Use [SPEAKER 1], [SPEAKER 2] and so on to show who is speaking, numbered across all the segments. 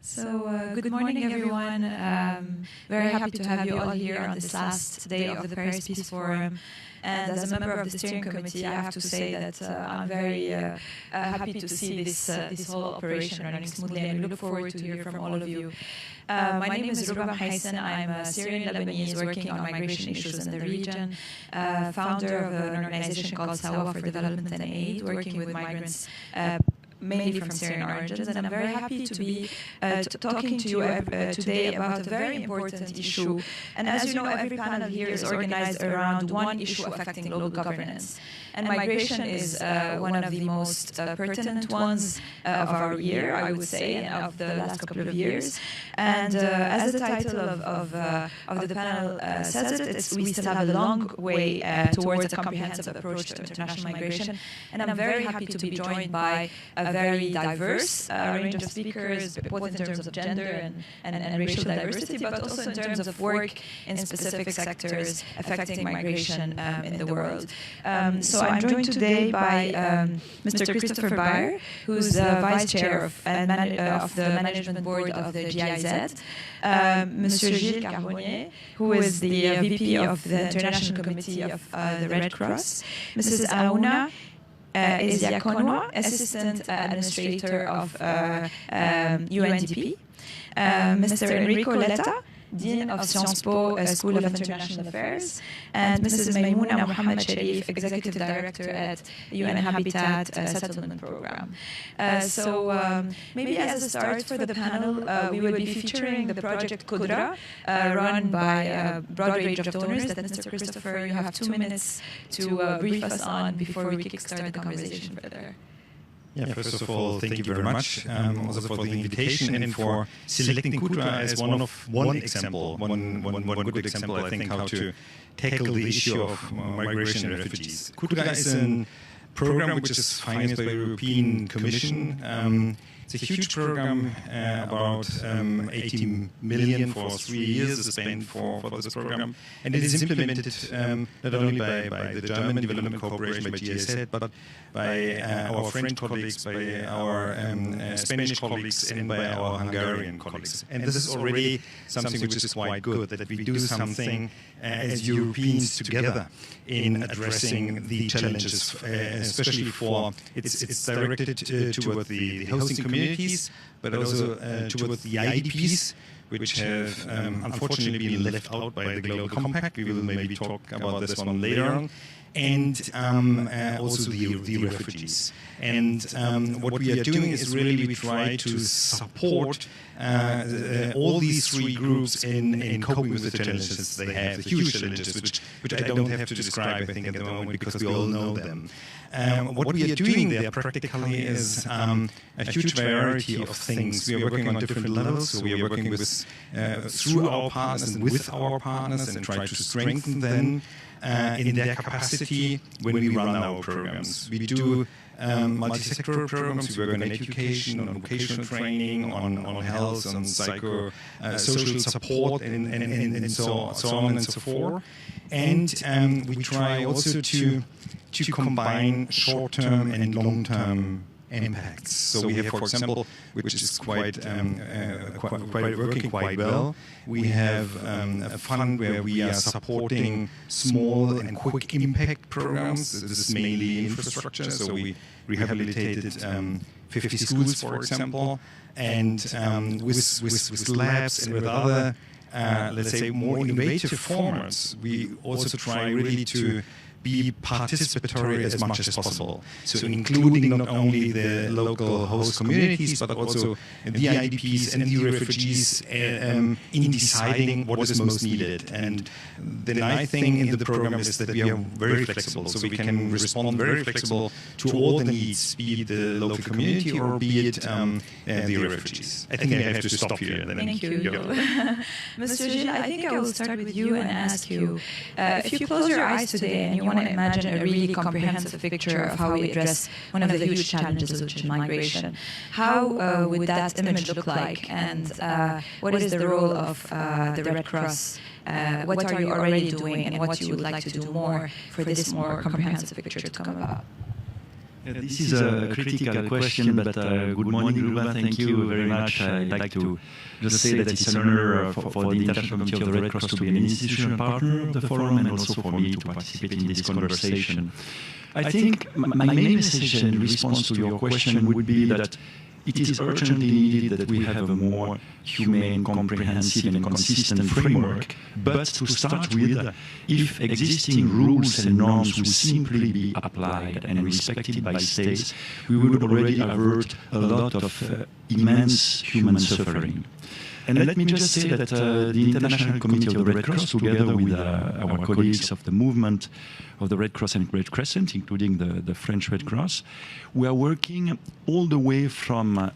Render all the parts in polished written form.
[SPEAKER 1] Good morning, everyone. Very happy to have you all here on this last day of the Paris Peace Forum. And as a member of the steering committee, I have to say that I'm very happy to see this whole operation running smoothly, and we look forward to hear from all of you. My name is Rubam Haysen. I'm a Syrian Lebanese working on migration issues in the region, founder of an organization called Sawa for Development and Aid, working with migrants mainly from Syrian origins, and I'm very happy to be talking to you today about a very important issue. And as you know, every panel here is organized around one issue affecting local governance. And migration is one of the most pertinent ones of our year, I would say, and of the last couple of years. And as the title of the panel says it, we still have a long way towards a comprehensive approach to international migration. And I'm very happy to be joined by a very diverse range of speakers, both in terms of gender and racial diversity, but also in terms of work in specific sectors affecting migration in the world. So I'm joined today by Mr. Christopher Bayer, who's Vice Chair of the Management Board of the GIZ, Mr. Gilles Carbonnier, who is the VP of the International Committee of the Red Cross, Mrs. Aouna Eziakonwa, Assistant Administrator of UNDP, Mr. Enrico Letta, Dean of Sciences Po School of International Affairs, and Mrs. Maimouna Mohammed Sharif, Executive Director at UN Habitat Settlement Program. Maybe as a start for the panel, we will be featuring the project Kudra, run by a broad range of donors that Mr. Christopher, you have 2 minutes to brief us on before we kickstart the conversation further.
[SPEAKER 2] Yeah, first of all, thank you very much also for the invitation and for selecting Kudra as one good example, I think, how to tackle the issue of migration and refugees. Kudra is a program which is financed by the European Commission. It's a huge program, about 80 million for 3 years is spent for this program. And it is implemented not only by the German Development Corporation, by GIZ, but by our French colleagues, by our Spanish colleagues, and by our Hungarian colleagues. And this is already something which is quite good, that we do something as Europeans together in addressing the challenges, especially for it's directed toward the hosting communities, but also toward the IDPs, which have unfortunately been left out by the Global Compact. We will maybe talk about this one later on. And also the refugees. And what we are doing is really we try to support all these three groups in coping with the challenges they have, the huge challenges, which I don't have to describe, I think, at the moment, because we all know them. What we are doing there practically is a huge variety of things. We are working on different levels, so we are working with through our partners and with our partners and try to strengthen them in their capacity when we run our programs. We do multi-sectoral programs. We work on education, on vocational training, on health, on social support, and so on and so forth. And we try also to combine short-term and long-term impacts. So we have, for example, which is quite working quite well, we have a fund where we are supporting small and quick impact programs. This is mainly infrastructure, so we rehabilitated 50 schools, for example, and with labs and with other, let's say, more innovative formats, we also try really to be participatory as much as possible. So including not only the local host communities, but also the IDPs and the refugees in deciding what is most needed. And the nice thing in the program is that we are very flexible, so we can respond very flexible to all the needs, be it the local community or be it the refugees. I think I have to stop here.
[SPEAKER 1] Thank you. Mr. Gilles, I think I will start with you and ask you, if you close your eyes today and you want to imagine a really comprehensive picture of how we address one of the huge challenges, which is migration, how would that image look like? And what is the role of the Red Cross? What are you already doing, and what you would like to do more for this more comprehensive picture to come about?
[SPEAKER 3] This is a critical question, but good morning, Luba. Thank you very much. I'd like to just say that it's an honor for the International Committee of the Red Cross to be an institutional partner of the forum and also for me to participate in this conversation. I think my main message in response to your question would be that it is urgently needed that we have a more humane, comprehensive and consistent framework. But to start with, if existing rules and norms would simply be applied and respected by states, we would already avert a lot of immense human suffering. And let me just say that the International Committee of the Red Cross, together with our colleagues of the movement of the Red Cross and Red Crescent, including the French Red Cross, we are working all the way from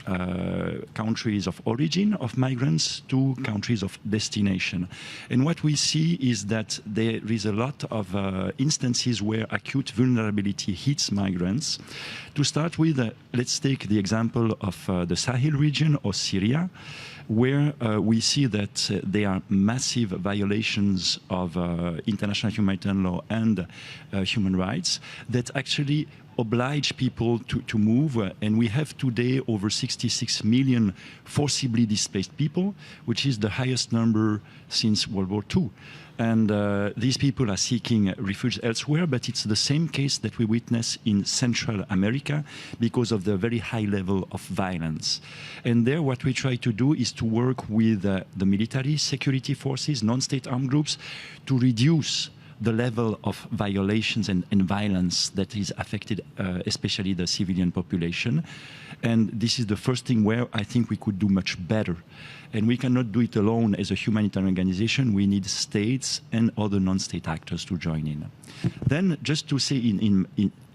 [SPEAKER 3] countries of origin of migrants to countries of destination. And what we see is that there is a lot of instances where acute vulnerability hits migrants. To start with, let's take the example of the Sahel region or Syria, where we see that there are massive violations of international humanitarian law and human rights that actually oblige people to move. And we have today over 66 million forcibly displaced people, which is the highest number since World War II. And these people are seeking refuge elsewhere, but it's the same case that we witness in Central America because of the very high level of violence. And there what we try to do is to work with the military, security forces, non-state armed groups to reduce the level of violations and violence that is affected, especially the civilian population. And this is the first thing where I think we could do much better. And we cannot do it alone as a humanitarian organization. We need states and other non-state actors to join in. Then just to say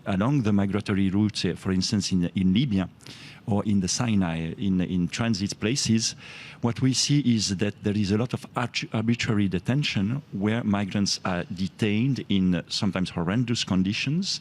[SPEAKER 3] along the migratory routes, for instance, in Libya, or in the Sinai, in transit places, what we see is that there is a lot of arbitrary detention where migrants are detained in sometimes horrendous conditions.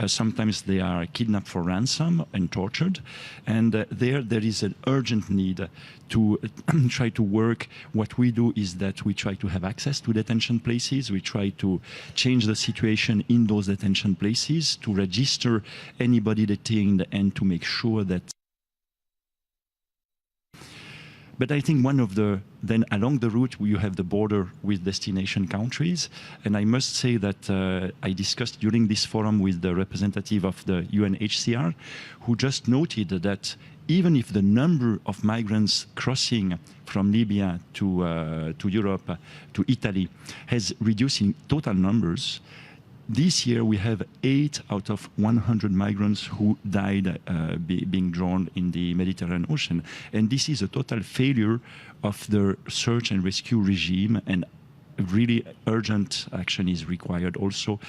[SPEAKER 3] Sometimes they are kidnapped for ransom and tortured. And there is an urgent need to try to work. What we do is that we try to have access to detention places. We try to change the situation in those detention places, to register anybody detained and to make sure that. But I think then along the route, you have the border with destination countries. And I must say that I discussed during this forum with the representative of the UNHCR, who just noted that even if the number of migrants crossing from Libya to Europe, to Italy, has reduced in total numbers, this year we have 8 out of 100 migrants who died being drowned in the Mediterranean Ocean. And this is a total failure of the search and rescue regime, and really urgent action is required also,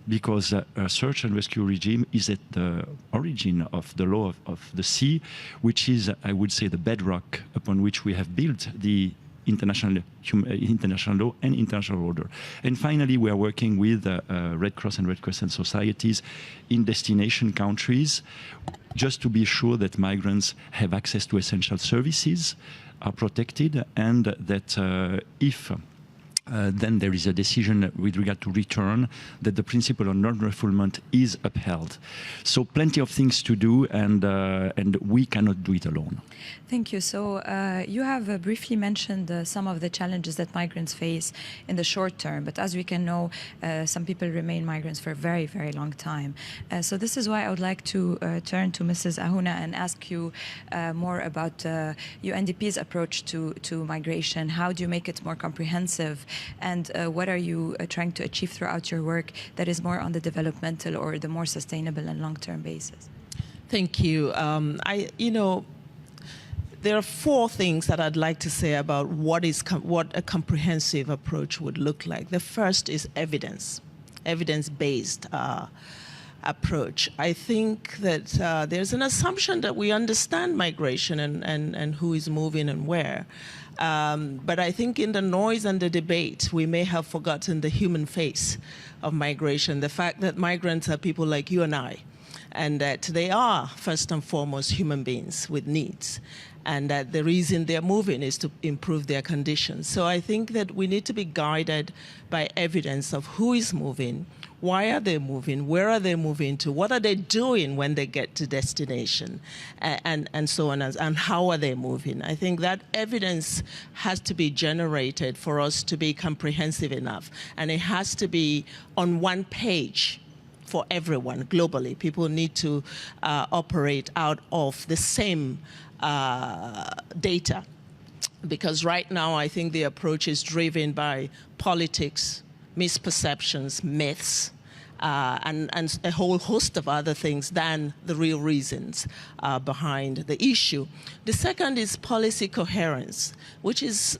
[SPEAKER 3] because a search and rescue regime is at the origin of the law of the sea, which is, I would say, the bedrock upon which we have built the international law and international order. And finally, we are working with Red Cross and Red Crescent societies in destination countries, just to be sure that migrants have access to essential services, are protected, and that if then there is a decision with regard to return, that the principle of non-refoulement is upheld. So plenty of things to do, and we cannot do it alone.
[SPEAKER 1] Thank you. So you have briefly mentioned some of the challenges that migrants face in the short term, but as we can know, some people remain migrants for a very, very long time. So this is why I would like to turn to Mrs. Ahuna and ask you more about UNDP's approach to migration. How do you make it more comprehensive? And what are you trying to achieve throughout your work that is more on the developmental or the more sustainable and long-term basis?
[SPEAKER 4] Thank you. There are 4 things that I'd like to say about what a comprehensive approach would look like. The first is evidence-based approach. I think that there's an assumption that we understand migration and who is moving and where. But I think in the noise and the debate, we may have forgotten the human face of migration, the fact that migrants are people like you and I, and that they are, first and foremost, human beings with needs, and that the reason they're moving is to improve their conditions. So I think that we need to be guided by evidence of who is moving, Why are they moving? Where are they moving to? What are they doing when they get to destination? And so on, and how are they moving? I think that evidence has to be generated for us to be comprehensive enough. And it has to be on one page for everyone globally. People need to operate out of the same data. Because right now, I think the approach is driven by politics, misperceptions, myths, and a whole host of other things than the real reasons behind the issue. The second is policy coherence, which is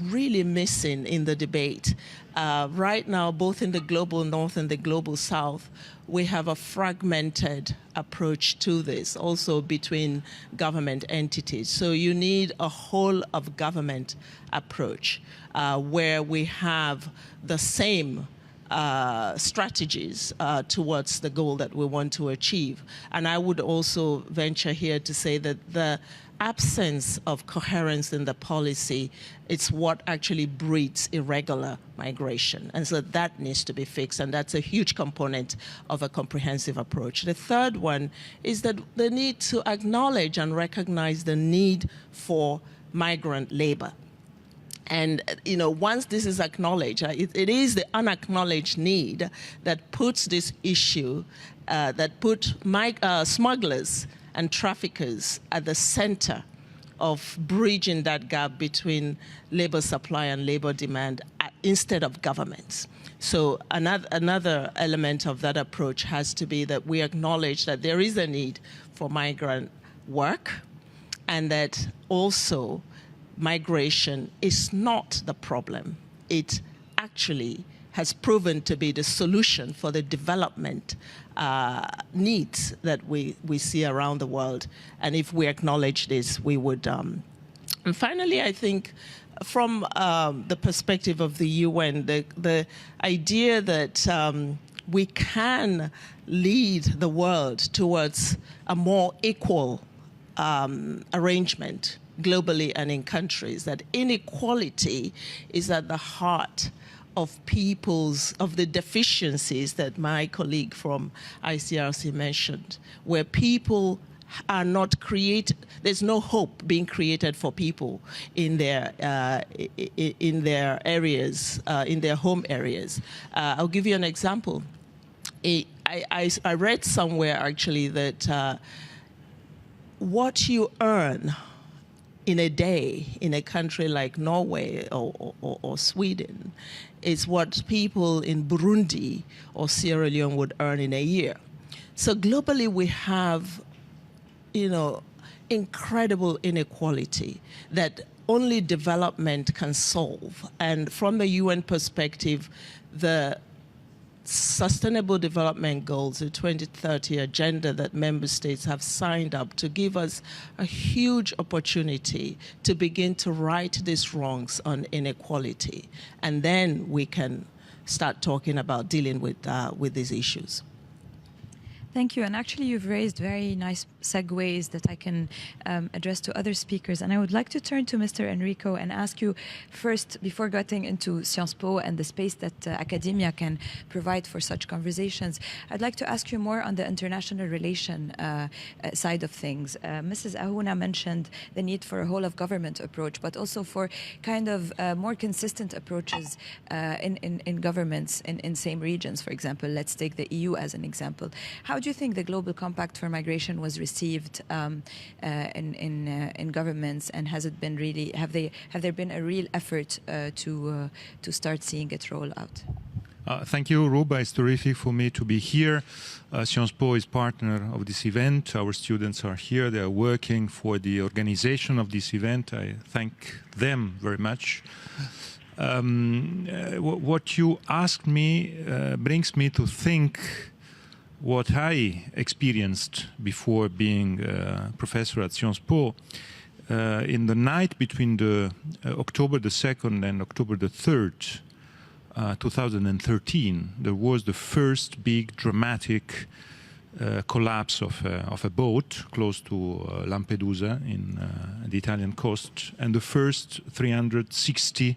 [SPEAKER 4] really missing in the debate. Right now, both in the global north and the global south, we have a fragmented approach to this, also between government entities. So you need a whole of government approach where we have the same strategies towards the goal that we want to achieve. And I would also venture here to say that the absence of coherence in the policy, it's what actually breeds irregular migration. And so that needs to be fixed, and that's a huge component of a comprehensive approach. The third one is that the need to acknowledge and recognize the need for migrant labor. And, you know, once this is acknowledged, it is the unacknowledged need that puts this issue, that put smugglers and traffickers at the center of bridging that gap between labor supply and labor demand instead of governments. So another element of that approach has to be that we acknowledge that there is a need for migrant work, and that also migration is not the problem. It actually has proven to be the solution for the development needs that we see around the world. And if we acknowledge this, we would. And finally, I think from the perspective of the UN, the idea that we can lead the world towards a more equal arrangement globally and in countries, that inequality is at the heart of the deficiencies that my colleague from ICRC mentioned, where people are not created, there's no hope being created for people in their areas, in their home areas. I'll give you an example. I read somewhere actually that what you earn in a day in a country like Norway or Sweden is what people in Burundi or Sierra Leone would earn in a year. So globally we have, you know, incredible inequality that only development can solve. And from the UN perspective, the Sustainable Development Goals, the 2030 agenda that member states have signed up to, give us a huge opportunity to begin to right these wrongs on inequality. And then we can start talking about dealing with these issues.
[SPEAKER 1] Thank you. And actually, you've raised very nice segues that I can address to other speakers. And I would like to turn to Mr. Enrico and ask you first, before getting into Sciences Po and the space that academia can provide for such conversations, I'd like to ask you more on the international relation side of things. Mrs. Ahuna mentioned the need for a whole of government approach, but also for kind of more consistent approaches in governments in same regions, for example. Let's take the EU as an example. How do you think the Global Compact for Migration was received in governments, and has it been really, have there been a real effort to start seeing it roll out?
[SPEAKER 5] Thank you, Ruba. It's terrific for me to be here. Sciences Po is partner of this event. Our students are here. They are working for the organization of this event. I thank them very much. What you asked me brings me to think what I experienced before being a professor at Sciences Po. In the night between the October the 2nd and October the 3rd, 2013, there was the first big dramatic collapse of a boat close to Lampedusa in the Italian coast, and the first 360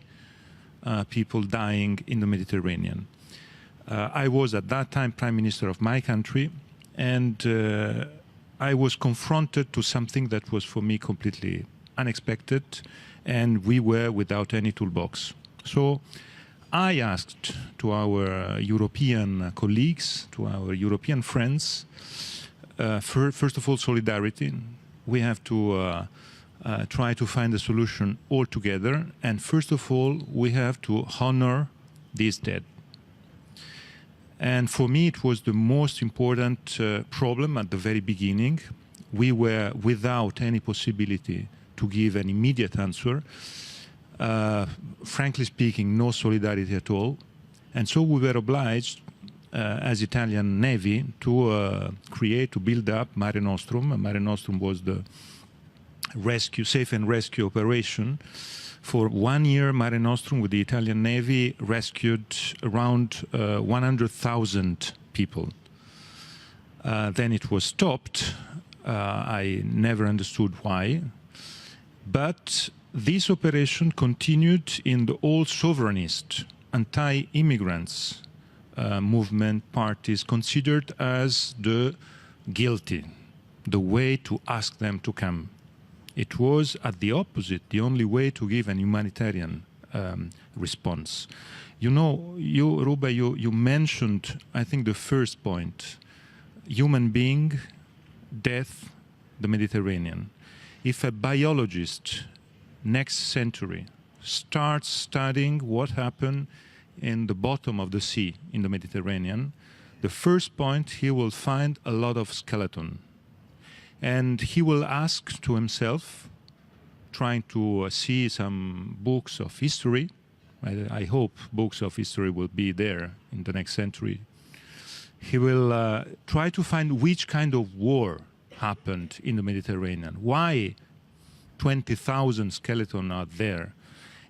[SPEAKER 5] people dying in the Mediterranean. I was at that time Prime Minister of my country, and I was confronted to something that was for me completely unexpected, and we were without any toolbox. So I asked to our European colleagues, to our European friends, first of all, solidarity. We have to try to find a solution all together, and first of all, we have to honor these dead. And for me, it was the most important problem at the very beginning. We were without any possibility to give an immediate answer. Frankly speaking, no solidarity at all. And so we were obliged, as Italian Navy, to build up Mare Nostrum. Mare Nostrum was the safe and rescue operation. For 1 year, Mare Nostrum with the Italian Navy rescued around 100,000 people. Then it was stopped. I never understood why. But this operation continued in the old sovereignist, anti-immigrants movement parties considered as the guilty, the way to ask them to come. It was at the opposite, the only way to give an humanitarian response. You know, Ruba, you mentioned, I think, the first point, human being, death, the Mediterranean. If a biologist next century starts studying what happened in the bottom of the sea in the Mediterranean, the first point he will find a lot of skeleton. And he will ask to himself, trying to see some books of history. I hope books of history will be there in the next century. He will try to find which kind of war happened in the Mediterranean. Why 20,000 skeletons are there?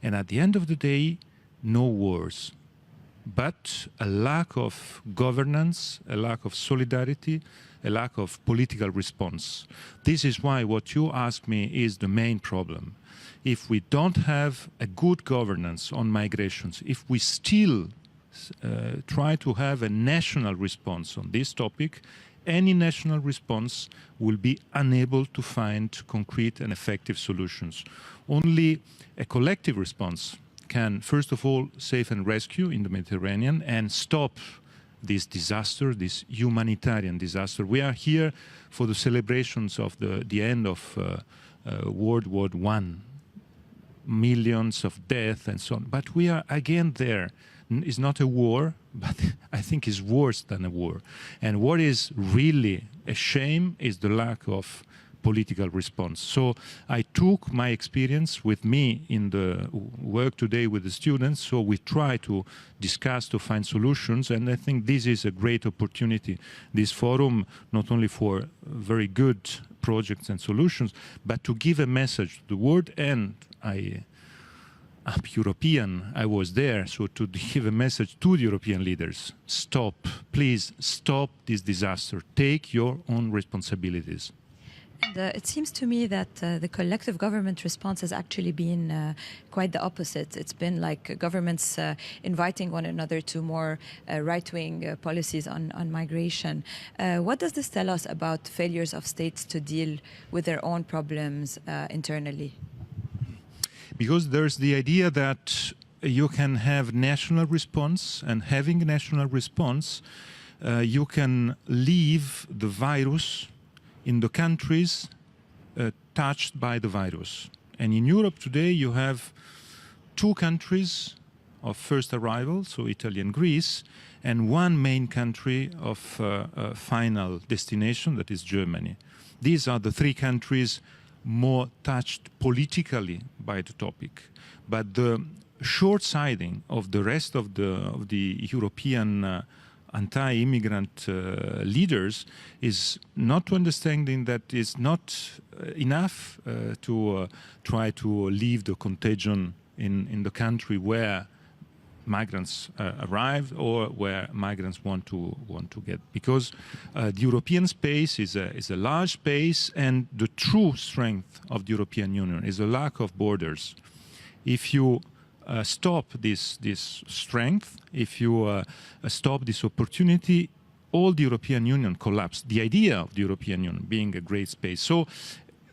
[SPEAKER 5] And at the end of the day, no wars, but a lack of governance, a lack of solidarity, a lack of political response. This is why what you ask me is the main problem. If we don't have a good governance on migrations, if we still try to have a national response on this topic, any national response will be unable to find concrete and effective solutions. Only a collective response can, first of all, save and rescue in the Mediterranean and stop this disaster, this humanitarian disaster. We are here for the celebrations of the end of World War I, millions of deaths and so on. But we are again there. It's not a war, but I think it's worse than a war. And what is really a shame is the lack of political response. So I took my experience with me in the work today with the students, so we try to discuss, to find solutions, and I think this is a great opportunity, this forum, not only for very good projects and solutions, but to give a message to the world. And I'm European, I was there, so to give a message to the European leaders: stop, please stop this disaster, take your own responsibilities.
[SPEAKER 1] And it seems to me that the collective government response has actually been quite the opposite. It's been like governments inviting one another to more right-wing policies on migration. What does this tell us about failures of states to deal with their own problems internally?
[SPEAKER 5] Because there's the idea that you can have national response, and having a national response, you can leave the virus in the countries touched by the virus. And in Europe today, you have two countries of first arrival, so Italy and Greece, and one main country of final destination, that is Germany. These are the three countries more touched politically by the topic. But the short-sighting of the rest of the European anti-immigrant leaders is not to understanding that it's not enough to try to leave the contagion in the country where migrants arrive or where migrants want to get, because the European space is a large space, and the true strength of the European Union is a lack of borders. If you stop this strength, if you stop this opportunity, all the European Union collapsed. The idea of the European Union being a great space. So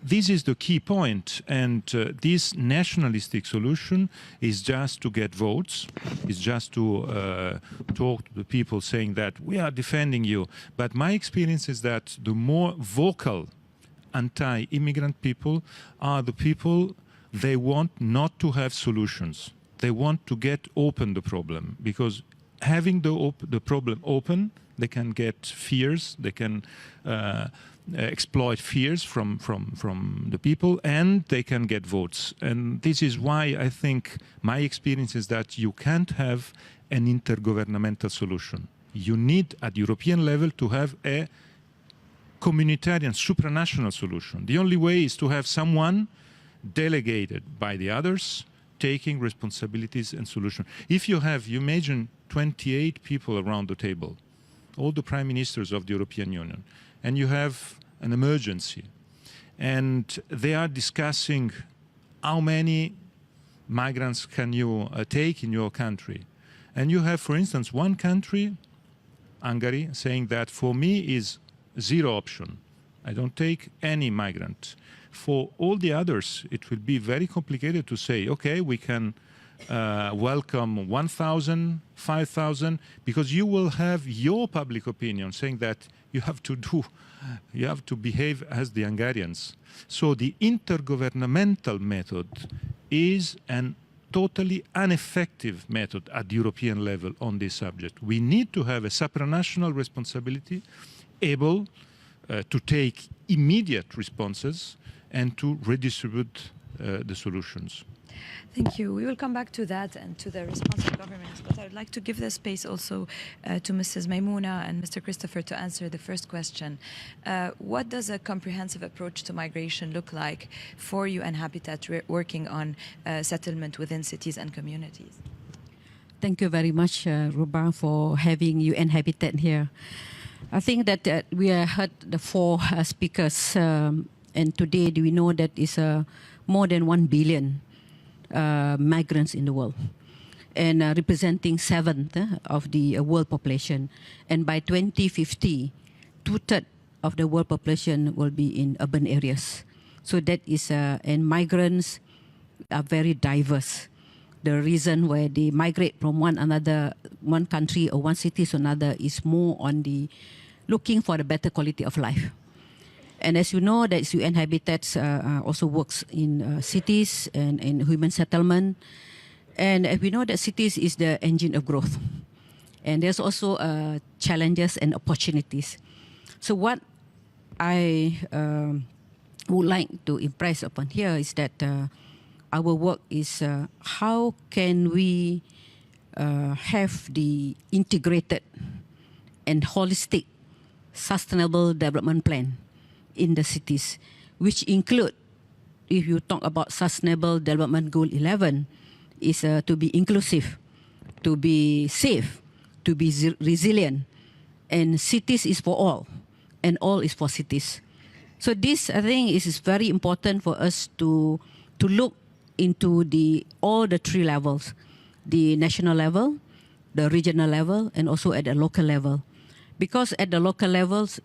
[SPEAKER 5] this is the key point, and this nationalistic solution is just to get votes, is just to talk to the people saying that we are defending you. But my experience is that the more vocal anti-immigrant people are the people, they want not to have solutions. They want to get open the problem, because having the problem open, they can get fears, they can exploit fears from the people, and they can get votes. And this is why I think my experience is that you can't have an intergovernmental solution. You need at European level to have a communitarian, supranational solution. The only way is to have someone delegated by the others taking responsibilities and solution. If you imagine 28 people around the table, all the prime ministers of the European Union, and you have an emergency, and they are discussing how many migrants can you take in your country. And you have, for instance, one country, Hungary, saying that for me is zero option. I don't take any migrant. For all the others, it will be very complicated to say, okay, we can welcome 1,000, 5,000, because you will have your public opinion saying that you have to behave as the Hungarians. So the intergovernmental method is an totally ineffective method at the European level on this subject. We need to have a supranational responsibility able to take immediate responses and to redistribute the solutions.
[SPEAKER 1] Thank you. We will come back to that and to the responsive governments, but I would like to give the space also to Mrs. Maimouna and Mr. Christopher to answer the first question. What does a comprehensive approach to migration look like for UN Habitat working on settlement within cities and communities?
[SPEAKER 6] Thank you very much, Ruba, for having UN Habitat here. I think that we heard the four speakers, and today we know that is more than 1 billion migrants in the world, and representing 1/7 of the world population. And by 2050, 2/3 of the world population will be in urban areas. So that is, and migrants are very diverse. The reason why they migrate from one country or one city to another is more on the looking for a better quality of life. And as you know, that UN Habitats also works in cities and in human settlement. And we know that cities is the engine of growth. And there's also challenges and opportunities. So what I would like to impress upon here is that our work is how can we have the integrated and holistic sustainable development plan in the cities, which include, if you talk about Sustainable Development Goal 11, is to be inclusive, to be safe, to be resilient, and cities is for all, and all is for cities. So this, I think, is very important for us to look into all the three levels, the national level, the regional level, and also at the local level. Because at the local levels,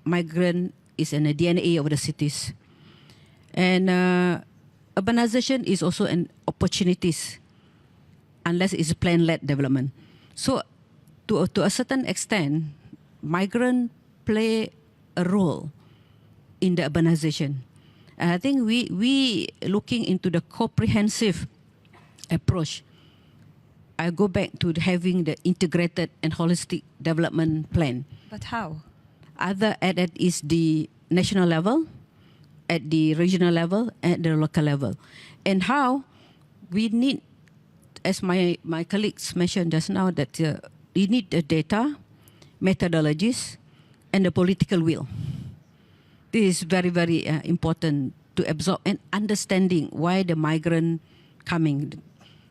[SPEAKER 6] migrant is in the DNA of the cities. And urbanization is also an opportunities, unless it's plan-led development. So to a certain extent, migrants play a role in the urbanization. And I think we looking into the comprehensive approach. I go back to having the integrated and holistic development plan.
[SPEAKER 1] But how?
[SPEAKER 6] Other at it is the national level, at the regional level, at the local level. And how we need, as my colleagues mentioned just now, that we need the data, methodologies, and the political will. This is very, very important to absorb and understanding why the migrant coming.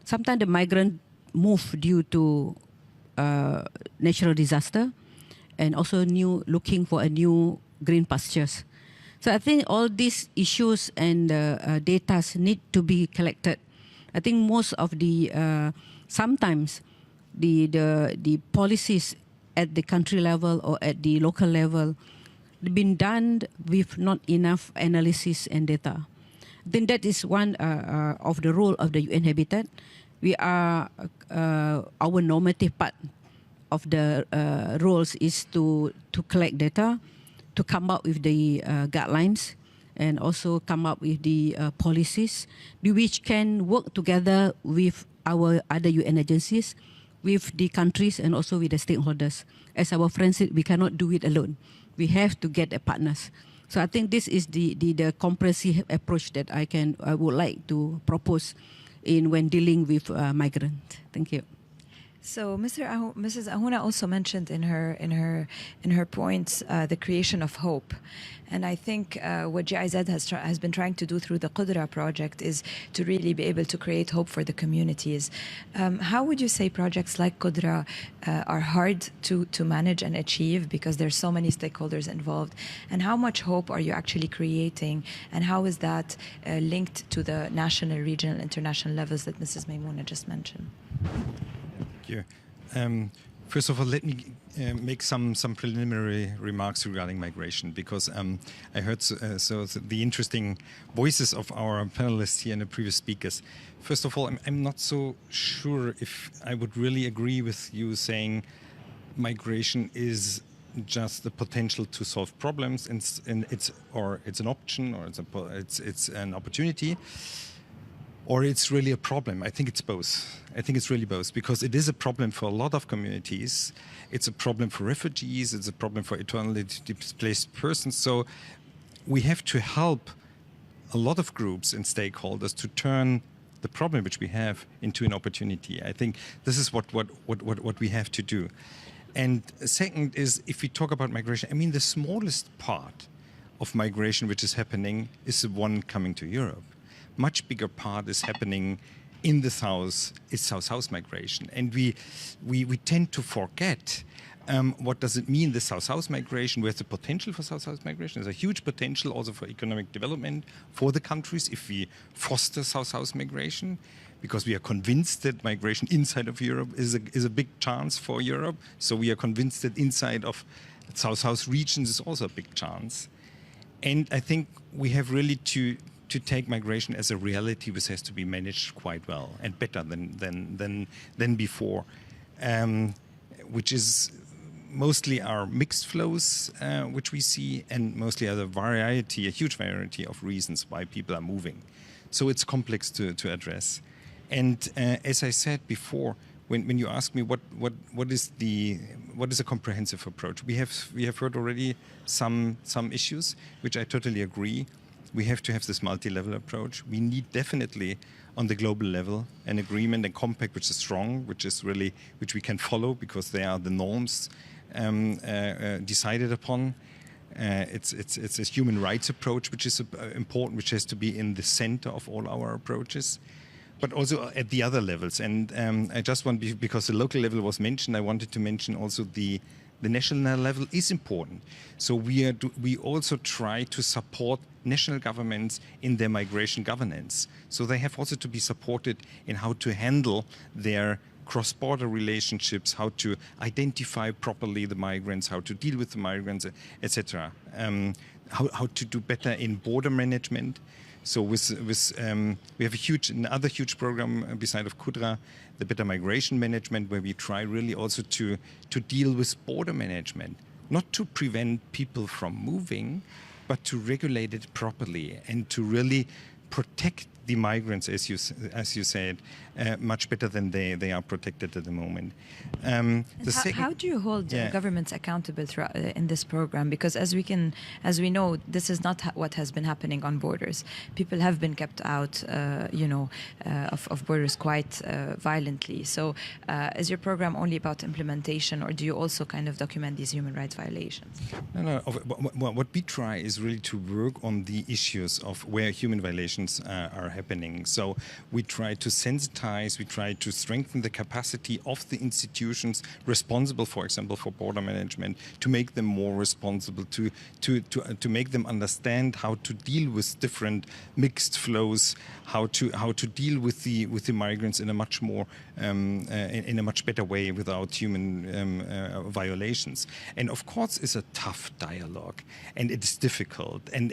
[SPEAKER 6] Sometimes the migrant move due to natural disaster, and also looking for a new green pastures. So I think all these issues and data need to be collected I think most of the sometimes the policies at the country level or at the local level been done with not enough analysis and data. Then that is one of the role of the UN Habitat. We are our normative part of the roles is to collect data, to come up with the guidelines, and also come up with the policies which can work together with our other UN agencies, with the countries, and also with the stakeholders. As our friends said, we cannot do it alone. We have to get partners. So I think this is the comprehensive approach that I would like to propose when dealing with migrants. Thank you.
[SPEAKER 1] So, Mrs. Ahuna also mentioned in her points the creation of hope, and I think what GIZ has been trying to do through the Qudra project is to really be able to create hope for the communities. How would you say projects like Qudra are hard to manage and achieve because there's so many stakeholders involved, and how much hope are you actually creating, and how is that linked to the national, regional, international levels that Mrs. Maimouna just mentioned?
[SPEAKER 2] You. First of all, let me make some preliminary remarks regarding migration, because I heard the interesting voices of our panelists here and the previous speakers. First of all, I'm not so sure if I would really agree with you saying migration is just the potential to solve problems, and it's an option, or it's an opportunity, or it's really a problem. I think it's both. I think it's really both, because it is a problem for a lot of communities. It's a problem for refugees. It's a problem for internally displaced persons. So we have to help a lot of groups and stakeholders to turn the problem which we have into an opportunity. I think this is what we have to do. And second is, if we talk about migration, I mean, the smallest part of migration which is happening is the one coming to Europe. Much bigger part is happening in the south, is south-south migration. And we tend to forget what does it mean, the south-south migration, where's the potential for south-south migration. There's a huge potential also for economic development for the countries if we foster south-south migration, because we are convinced that migration inside of Europe is a big chance for Europe. So we are convinced that inside of south-south regions is also a big chance. And I think we have really to take migration as a reality which has to be managed quite well and better than before, which is mostly our mixed flows, which we see, and mostly a huge variety of reasons why people are moving. So it's complex to address. And as I said before, when you ask me what is a comprehensive approach, we have heard already some issues, which I totally agree. We have to have this multi-level approach. We need definitely on the global level an agreement and compact which is strong, which we can follow because they are the norms decided upon. It's a human rights approach which is important, which has to be in the center of all our approaches, but also at the other levels. And I just want, because the local level was mentioned, I wanted to mention also the national level is important. So we also try to support national governments in their migration governance. So they have also to be supported in how to handle their cross-border relationships, how to identify properly the migrants, how to deal with the migrants, etc. How to do better in border management. So we have another huge program beside of Qudra, the Better Migration Management, where we try really also to deal with border management, not to prevent people from moving, but to regulate it properly and to really protect the migrants, as you said, much better than they are protected at the moment.
[SPEAKER 1] How do you hold governments accountable in this program? Because as we know, this is not what has been happening on borders. People have been kept out, of borders quite violently. So, is your program only about implementation, or do you also kind of document these human rights violations?
[SPEAKER 2] No. What we try is really to work on the issues of where human violations are happening. So we try to sensitize, we try to strengthen the capacity of the institutions responsible, for example, for border management, to make them more responsible, to make them understand how to deal with different mixed flows, how to deal with the migrants in a much more in a much better way without human violations. And of course, it's a tough dialogue, and it's difficult, and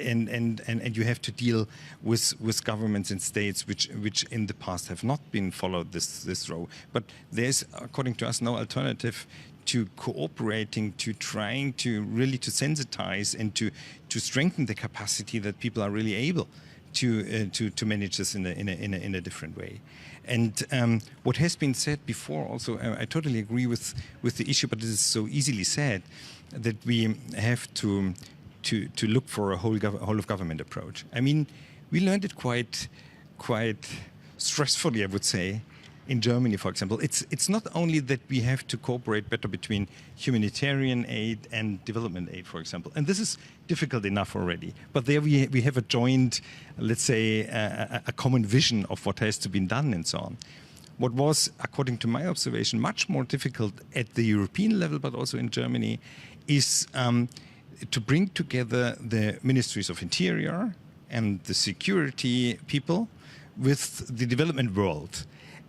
[SPEAKER 2] you have to deal with governments and states which in the past have not been followed this road. But there's, according to us, no alternative to cooperating, to trying to really to sensitize and to strengthen the capacity that people are really able to manage this in a different way. And what has been said before also, I totally agree with the issue, but it is so easily said that we have to look for a whole of government approach. I mean, we learned it quite stressfully, I would say, in Germany, for example. It's not only that we have to cooperate better between humanitarian aid and development aid, for example, and this is difficult enough already. But there we have a joint, let's say, a common vision of what has to be done and so on. What was, according to my observation, much more difficult at the European level, but also in Germany, is to bring together the ministries of interior and the security people with the development world,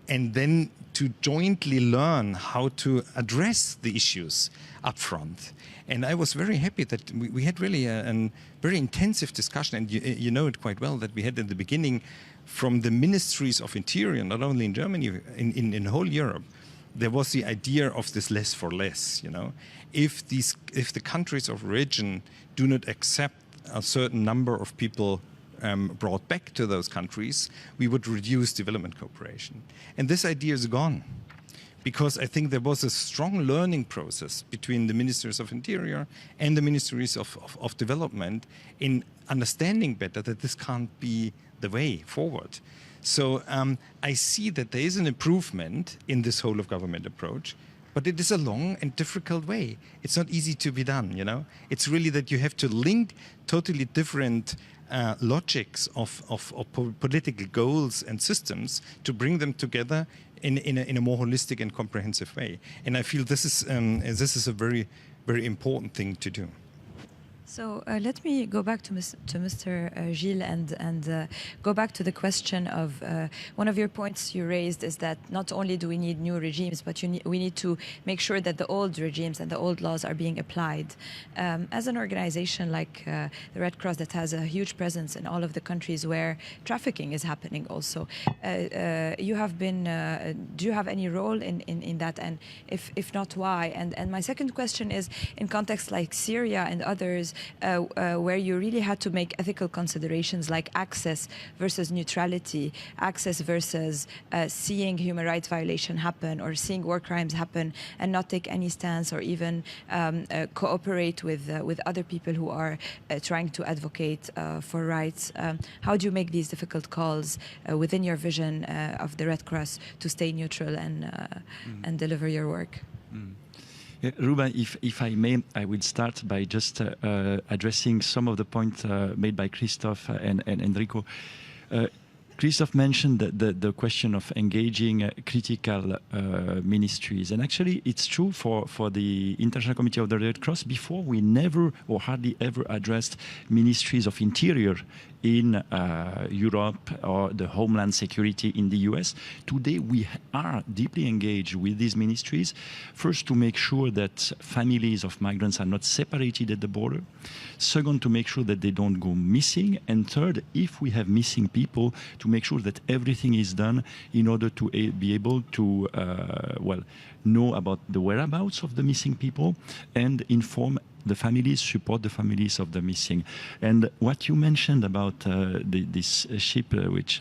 [SPEAKER 2] and then to jointly learn how to address the issues up front. And I was very happy that we had really a very intensive discussion, and you know it quite well, that we had in the beginning from the ministries of interior, not only in Germany, in whole Europe. There was the idea of this less for less, you know. If the countries of origin do not accept a certain number of people brought back to those countries, we would reduce development cooperation. And this idea is gone, because I think there was a strong learning process between the ministers of interior and the ministries of development in understanding better that this can't be the way forward. So I see that there is an improvement in this whole of government approach, but it is a long and difficult way. It's not easy to be done, you know. It's really that you have to link totally different logics of political goals and systems to bring them together in a more holistic and comprehensive way. And I feel this is a very, very important thing to do.
[SPEAKER 1] So let me go back to Mr. Gilles and go back to the question of one of your points you raised is that not only do we need new regimes, but we need to make sure that the old regimes and the old laws are being applied. As an organization like the Red Cross that has a huge presence in all of the countries where trafficking is happening also, you have been, do you have any role in that? And if not, why? And my second question is, in contexts like Syria and others, where you really had to make ethical considerations like access versus neutrality, access versus seeing human rights violation happen or seeing war crimes happen and not take any stance or even cooperate with other people who are trying to advocate for rights. How do you make these difficult calls within your vision of the Red Cross to stay neutral and deliver your work?
[SPEAKER 3] Yeah, Ruben, if I may, I will start by just addressing some of the points made by Christophe and Enrico. Christophe mentioned the question of engaging critical ministries. And actually, it's true for the International Committee of the Red Cross. Before, we never or hardly ever addressed ministries of interior in Europe or the Homeland Security in the US. Today, we are deeply engaged with these ministries. First, to make sure that families of migrants are not separated at the border. Second, to make sure that they don't go missing. And third, if we have missing people, to make sure that everything is done in order to be able to, know about the whereabouts of the missing people and inform the families, support the families of the missing. And what you mentioned about this ship which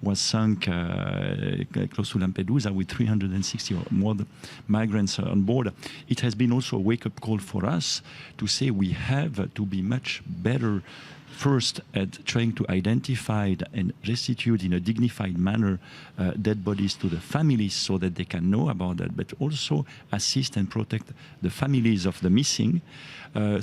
[SPEAKER 3] was sunk close to Lampedusa with 360 or more migrants on board, it has been also a wake-up call for us to say we have to be much better first at trying to identify and restitute in a dignified manner dead bodies to the families so that they can know about that, but also assist and protect the families of the missing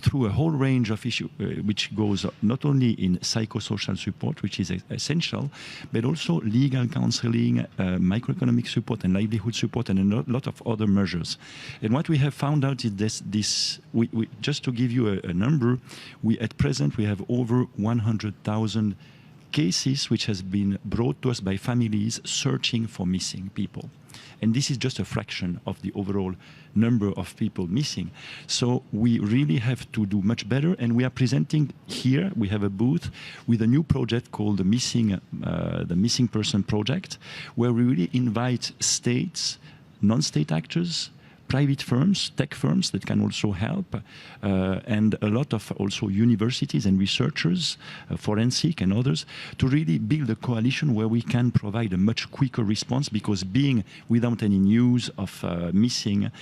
[SPEAKER 3] through a whole range of issues, which goes not only in psychosocial support, which is essential, but also legal counseling, microeconomic support and livelihood support, and a lot of other measures. And what we have found out is we just to give you a number, at present we have over 100,000 cases which has been brought to us by families searching for missing people. And this is just a fraction of the overall number of people missing. So we really have to do much better. And we are presenting here, we have a booth with a new project called the Missing Person Project, where we really invite states, non-state actors, private firms, tech firms that can also help, and a lot of also universities and researchers, forensic and others, to really build a coalition where we can provide a much quicker response, because being without any news of missing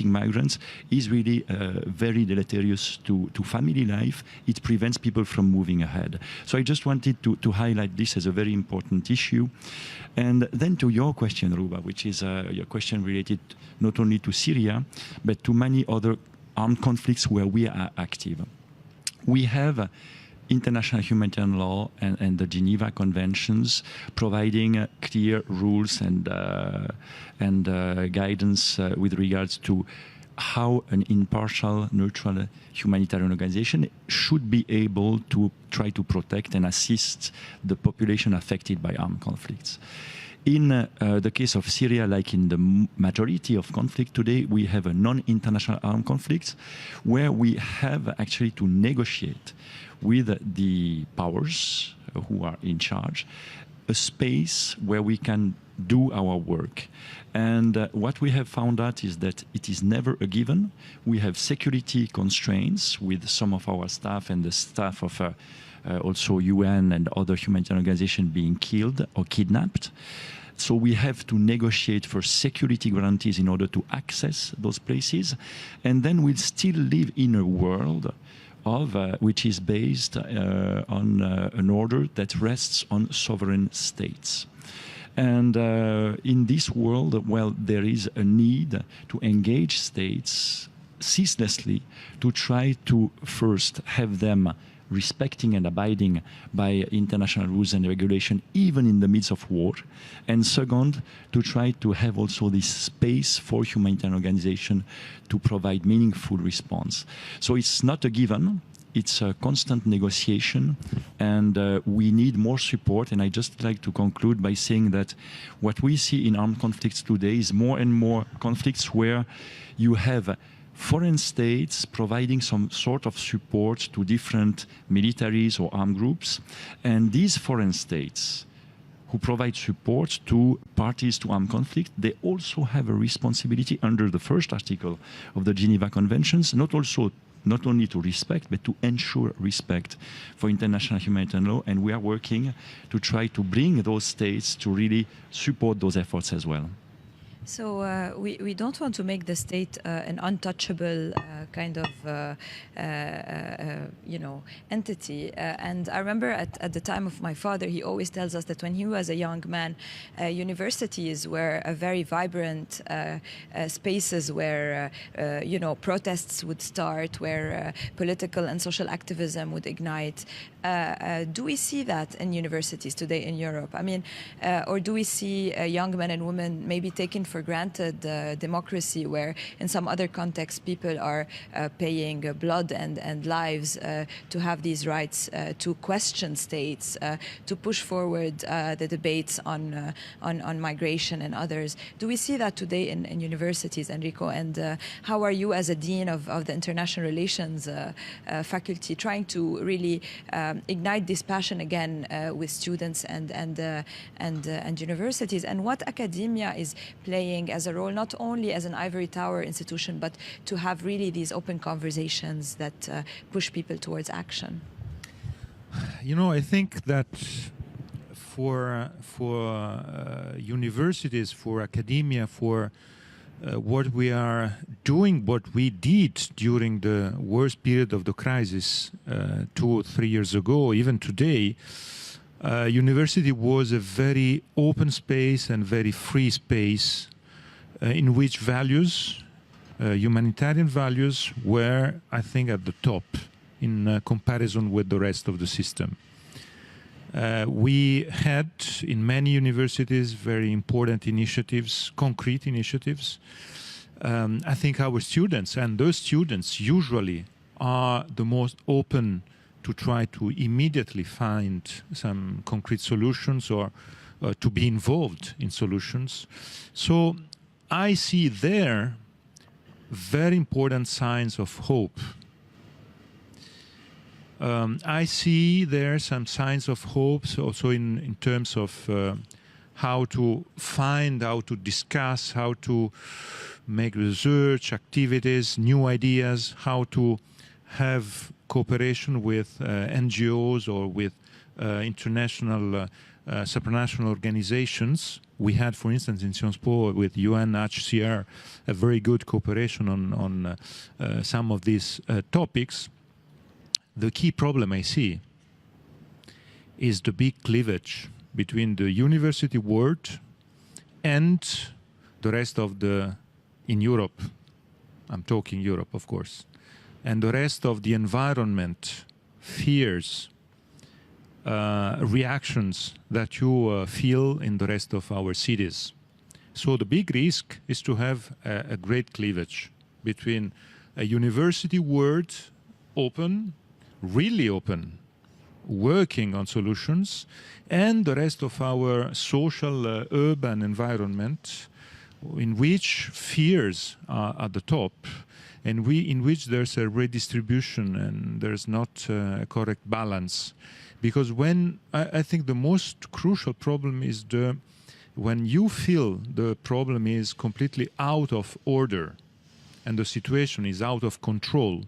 [SPEAKER 3] migrants is really very deleterious to family life. It prevents people from moving ahead. So I just wanted to highlight this as a very important issue. And then to your question, Ruba, which is your question related not only to Syria, but to many other armed conflicts where we are active. We have international humanitarian law and the Geneva Conventions providing clear rules and guidance with regards to how an impartial, neutral humanitarian organization should be able to try to protect and assist the population affected by armed conflicts. In the case of Syria, like in the majority of conflict today, we have a non-international armed conflicts where we have actually to negotiate with the powers who are in charge a space where we can do our work. And what we have found out is that it is never a given. We have security constraints with some of our staff and the staff of also UN and other humanitarian organizations being killed or kidnapped. So we have to negotiate for security guarantees in order to access those places. And then we'll still live in a world of which is based on an order that rests on sovereign states. And in this world, well, there is a need to engage states ceaselessly to try to first have them respecting and abiding by international rules and regulation, even in the midst of war. And second, to try to have also this space for humanitarian organization to provide meaningful response. So it's not a given. It's a constant negotiation, and we need more support. And I just like to conclude by saying that what we see in armed conflicts today is more and more conflicts where you have foreign states providing some sort of support to different militaries or armed groups. And these foreign states who provide support to parties to armed conflict, they also have a responsibility under the first article of the Geneva Conventions, not only to respect, but to ensure respect for international humanitarian law. And we are working to try to bring those states to really support those efforts as well.
[SPEAKER 1] So we don't want to make the state an untouchable kind of entity. And I remember at the time of my father, he always tells us that when he was a young man, universities were a very vibrant spaces where protests would start, where political and social activism would ignite. Do we see that in universities today in Europe? I mean, or do we see young men and women maybe taking for granted democracy, where in some other contexts people are paying blood and lives to have these rights, to question states, to push forward the debates on migration and others? Do we see that today in universities, Enrico? And how are you as a dean of the international relations faculty trying to really ignite this passion again with students and universities? And what academia is playing as a role, not only as an ivory tower institution, but to have really these open conversations that push people towards action?
[SPEAKER 5] I think that for universities, for academia, for what we are doing, what we did during the worst period of the crisis 2 or 3 years ago, even today, university was a very open space and very free space in which values humanitarian values were, I think, at the top in comparison with the rest of the system. We had in many universities very important initiatives, concrete initiatives. I think our students, and those students usually are the most open to try to immediately find some concrete solutions or to be involved in solutions. So I see there very important signs of hope. I see there some signs of hope also in terms of how to find, how to discuss, how to make research activities, new ideas, how to have cooperation with NGOs or with international supranational organizations. We had, for instance, in Sciences Po with UNHCR a very good cooperation on some of these topics. The key problem I see is the big cleavage between the university world and the rest of in Europe, I'm talking Europe, of course, and the rest of the environment, fears, reactions that you feel in the rest of our cities. So the big risk is to have a great cleavage between a university world open, really open, working on solutions, and the rest of our social urban environment in which fears are at the top and in which there's a redistribution and there's not a correct balance. Because I think the most crucial problem is when you feel the problem is completely out of order and the situation is out of control.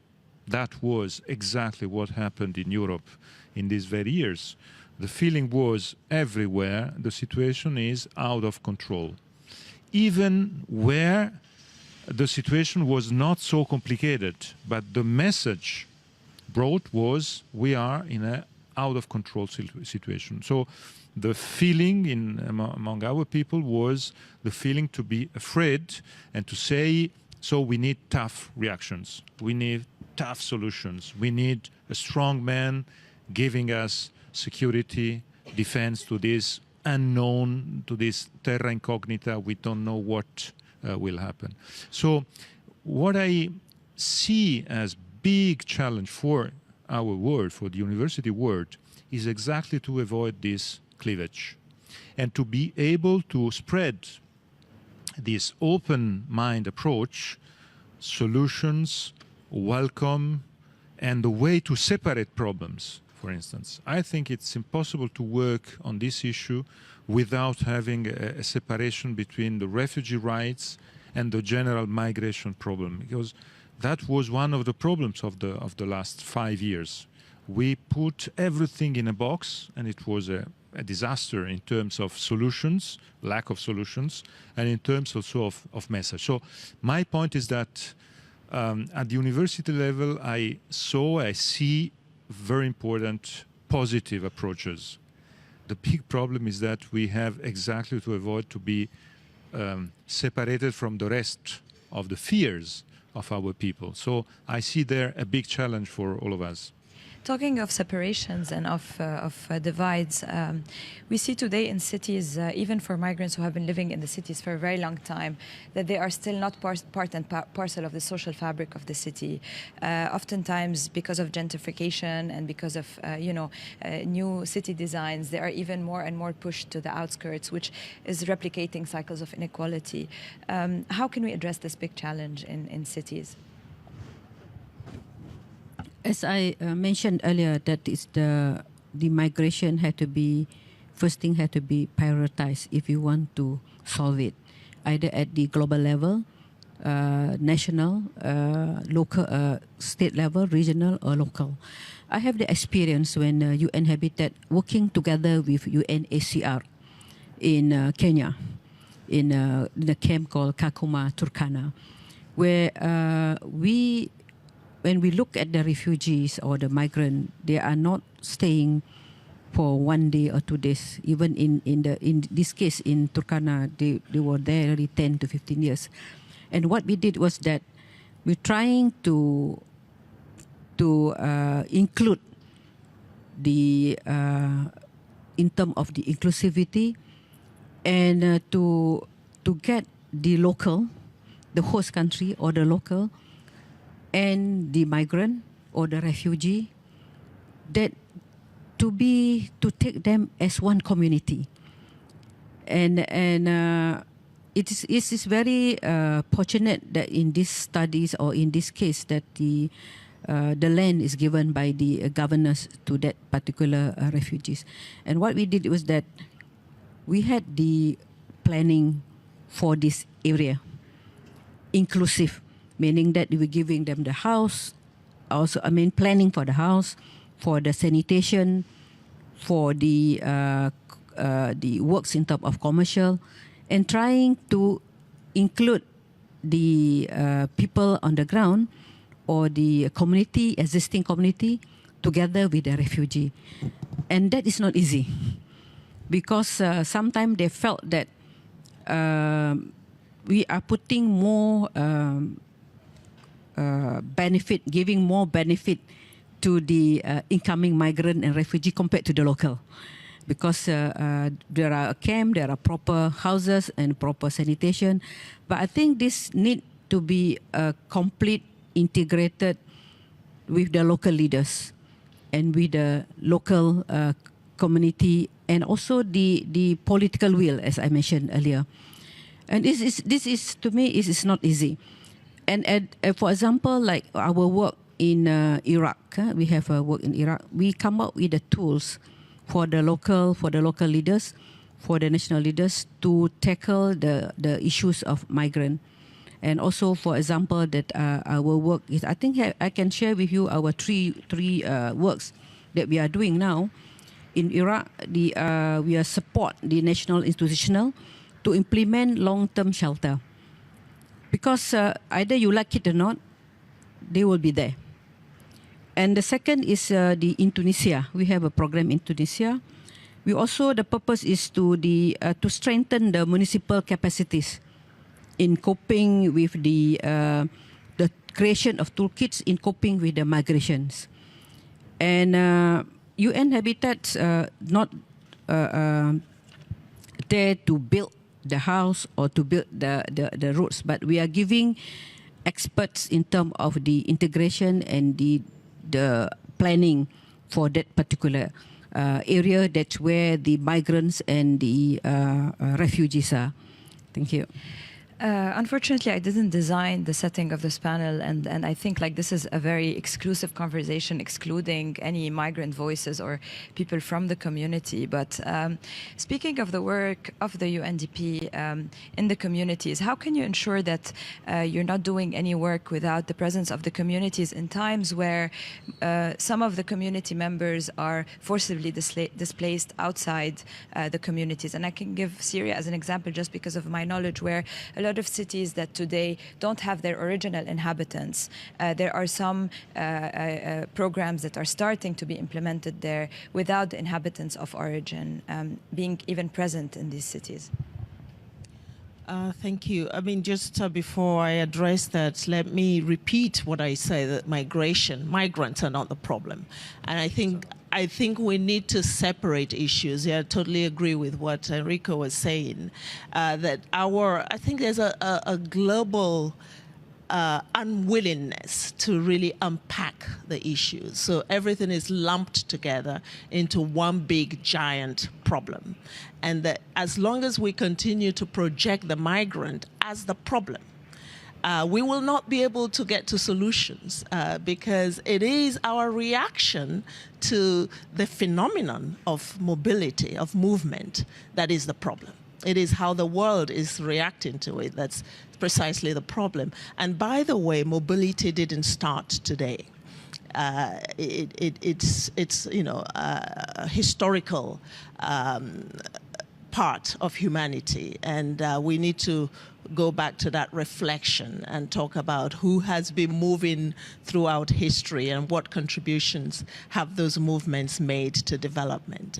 [SPEAKER 5] That was exactly what happened in Europe in these very years. The feeling was everywhere the situation is out of control. Even where the situation was not so complicated, but the message brought was we are in an out of control situation. So the feeling among our people was the feeling to be afraid and to say, so we need tough reactions. We need tough solutions. We need a strong man giving us security, defense to this unknown, to this terra incognita. We don't know what will happen. So what I see as big challenge for our world, for the university world, is exactly to avoid this cleavage and to be able to spread this open mind approach, solutions, welcome, and the way to separate problems, for instance. I think it's impossible to work on this issue without having a separation between the refugee rights and the general migration problem, because that was one of the problems of the last 5 years. We put everything in a box, and it was a disaster in terms of solutions, lack of solutions, and in terms also of message. So my point is that at the university level, I see very important positive approaches. The big problem is that we have exactly to avoid to be separated from the rest of the fears of our people. So I see there a big challenge for all of us.
[SPEAKER 1] Talking of separations and of divides, we see today in cities, even for migrants who have been living in the cities for a very long time, that they are still not part and parcel of the social fabric of the city. Oftentimes, because of gentrification and because of new city designs, they are even more and more pushed to the outskirts, which is replicating cycles of inequality. How can we address this big challenge in cities?
[SPEAKER 6] As I mentioned earlier, that is the migration had to be, first thing had to be prioritized if you want to solve it, either at the global level, national, local, state level, regional or local. I have the experience when UN Habitat working together with UNHCR in Kenya, in a camp called Kakuma, Turkana, where when we look at the refugees or the migrant, they are not staying for 1 day or 2 days. Even in this case in Turkana, they were there already 10 to 15 years. And what we did was that we're trying to include the in terms of the inclusivity, and to get the local, the host country or the local, and the migrant or the refugee, that to take them as one community, and it is very fortunate that in these studies, or in this case, that the land is given by the governors to that particular refugees. And what we did was that we had the planning for this area, inclusive, meaning that we were giving them the house, also, planning for the house, for the sanitation, for the works in terms of commercial, and trying to include the people on the ground, or the community, existing community, together with the refugee. And that is not easy, because sometimes they felt that we are putting more benefit, giving more benefit to the incoming migrant and refugee compared to the local. Because there are a camp, there are proper houses and proper sanitation. But I think this need to be complete, integrated with the local leaders and with the local community, and also the political will, as I mentioned earlier. And this is to me, it is not easy. And for example, like our work in Iraq, we have work in Iraq. We come up with the tools for the local leaders, for the national leaders, to tackle the issues of migrant. And also, for example, that our work is, I think I can share with you our three works that we are doing now. In Iraq, we are support the national institutional to implement long-term shelter. Because either you like it or not, they will be there. And the second is in Tunisia. We have a program in Tunisia. We also, the purpose is to strengthen the municipal capacities in coping with the creation of toolkits in coping with the migrations. And UN Habitat's not there to build the house or to build the roads, but we are giving experts in terms of the integration and the planning for that particular area. That's where the migrants and the refugees are. Thank you.
[SPEAKER 1] Unfortunately, I didn't design the setting of this panel, and I think like this is a very exclusive conversation, excluding any migrant voices or people from the community. But speaking of the work of the UNDP in the communities, how can you ensure that you're not doing any work without the presence of the communities in times where some of the community members are forcibly displaced outside the communities? And I can give Syria as an example just because of my knowledge, where a lot of cities that today don't have their original inhabitants. There are some programs that are starting to be implemented there without the inhabitants of origin being even present in these cities.
[SPEAKER 4] Thank you. I mean, just before I address that, let me repeat what I say, that migrants are not the problem. And I think we need to separate issues. Yeah, I totally agree with what Enrico was saying, that I think there's a global unwillingness to really unpack the issues. So everything is lumped together into one big giant problem. And that as long as we continue to project the migrant as the problem, we will not be able to get to solutions because it is our reaction to the phenomenon of mobility, of movement, that is the problem. It is how the world is reacting to it that's precisely the problem. And by the way, mobility didn't start today. It's a historical part of humanity, and we need to go back to that reflection and talk about who has been moving throughout history and what contributions have those movements made to development.